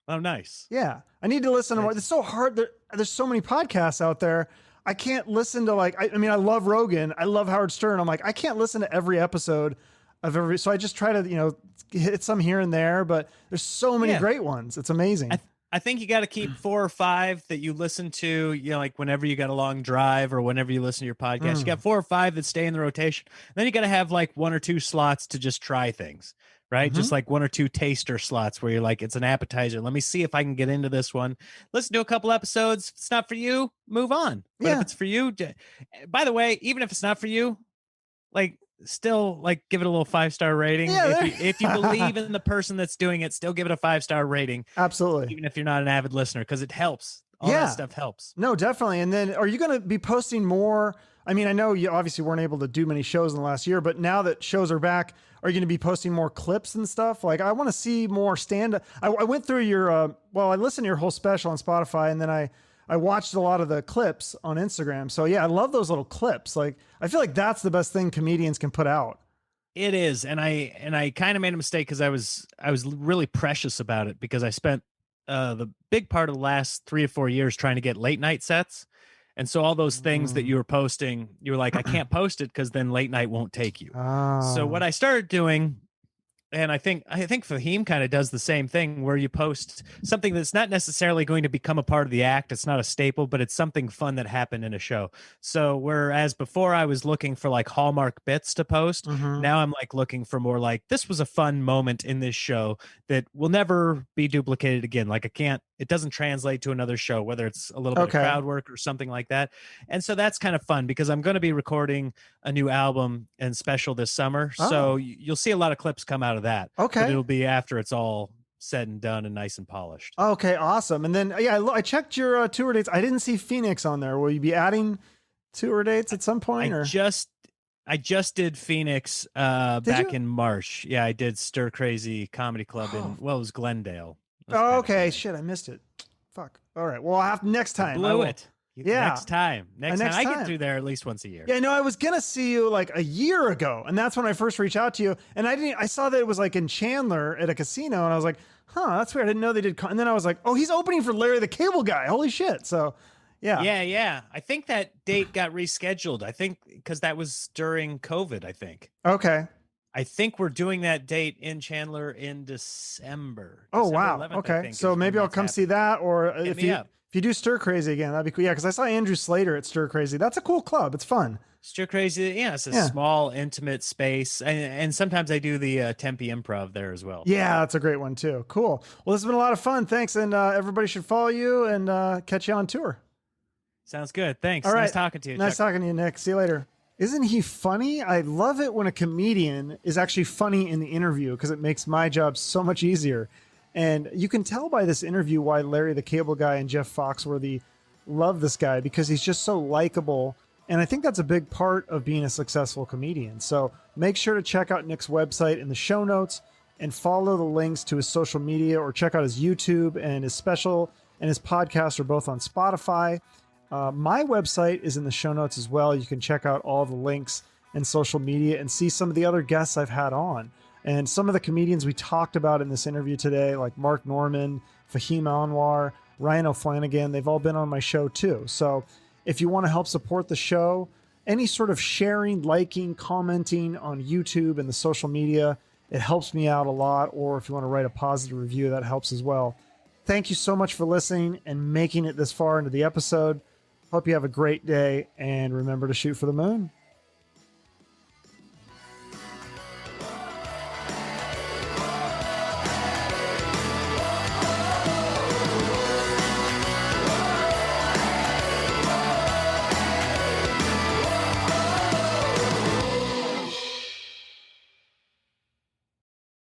Oh, nice. Yeah, I need to listen to more. It's so hard. There's so many podcasts out there. I can't listen to I mean, I love Rogan. I love Howard Stern. I'm like, I can't listen to every episode of every, so I just try to, hit some here and there, but there's so many great ones. It's amazing. I think you got to keep 4 or 5 that you listen to, like whenever you got a long drive or whenever you listen to your podcast, you got 4 or 5 that stay in the rotation. Then you got to have like 1 or 2 slots to just try things. Right. Just like 1 or 2 taster slots where you're like, it's an appetizer. Let me see if I can get into this one. Listen to a couple episodes. If it's not for you, move on. But if it's for you, by the way, even if it's not for you, like still like give it a little 5-star rating. Yeah, if you believe in the person that's doing it, still give it a 5-star rating. Absolutely. Even if you're not an avid listener, because it helps. All that stuff helps. No, definitely. And then are you going to be posting more? I mean, I know you obviously weren't able to do many shows in the last year, but now that shows are back, are you going to be posting more clips and stuff? Like, I want to see more stand-up. I went through your, I listened to your whole special on Spotify, and then I watched a lot of the clips on Instagram. So yeah, I love those little clips. Like, I feel like that's the best thing comedians can put out. It is. And I kind of made a mistake because I was really precious about it because I spent the big part of the last 3 or 4 years trying to get late night sets. And so all those things that you were posting, you were like, I can't post it because then late night won't take you. So what I started doing, and I think Fahim kind of does the same thing where you post something that's not necessarily going to become a part of the act. It's not a staple, but it's something fun that happened in a show. So whereas before I was looking for like Hallmark bits to post, now I'm like looking for more like, this was a fun moment in this show that will never be duplicated again. Like it doesn't translate to another show, whether it's a little bit of crowd work or something like that. And so that's kind of fun because I'm going to be recording a new album and special this summer. So you'll see a lot of clips come out of that. Okay. But it'll be after it's all said and done and nice and polished. Okay, awesome. And then, I checked your tour dates. I didn't see Phoenix on there. Will you be adding tour dates at some point? I just did Phoenix back in March. Yeah, I did Stir Crazy Comedy Club it was Glendale. Oh, okay. Shit, I missed it. Fuck. All right. Well, I'll have next time. Blew it. Next time I get through there at least once a year. Yeah, no, I was gonna see you like a year ago, and that's when I first reached out to you. And I saw that it was like in Chandler at a casino, and I was like, huh, that's weird. I didn't know they did. And then I was like, oh, he's opening for Larry the Cable Guy. Holy shit. So yeah. I think that date got rescheduled. I think because that was during COVID, I think. Okay. I think we're doing that date in Chandler in December. Oh, December wow. 11th, I Okay. think, So is maybe when I'll that's come see happening. that. Or Hit if me up. if you do Stir Crazy again, that'd be cool. Yeah, because I saw Andrew Slater at Stir Crazy. That's a cool club. It's fun. Stir Crazy, yeah, it's a Yeah. small, intimate space, and sometimes I do the Tempe Improv there as well. Yeah, that's a great one too. Cool. Well, this has been a lot of fun. Thanks. And everybody should follow you and catch you on tour. Sounds good. Thanks. All right. Nice talking to you. Nice Chuck. talking to you, Nick. See you later. Isn't he funny? I love it when a comedian is actually funny in the interview because it makes my job so much easier. And you can tell by this interview why Larry the Cable Guy and Jeff Foxworthy love this guy, because he's just so likable. And I think that's a big part of being a successful comedian. So make sure to check out Nick's website in the show notes and follow the links to his social media, or check out his YouTube and his special, and his podcast are both on Spotify. My website is in the show notes as well. You can check out all the links and social media and see some of the other guests I've had on. And some of the comedians we talked about in this interview today, like Mark Norman, Fahim Anwar, Ryan O'Flanagan, they've all been on my show too. So if you want to help support the show, any sort of sharing, liking, commenting on YouTube and the social media, it helps me out a lot. Or if you want to write a positive review, that helps as well. Thank you so much for listening and making it this far into the episode. Hope you have a great day, and remember to shoot for the moon.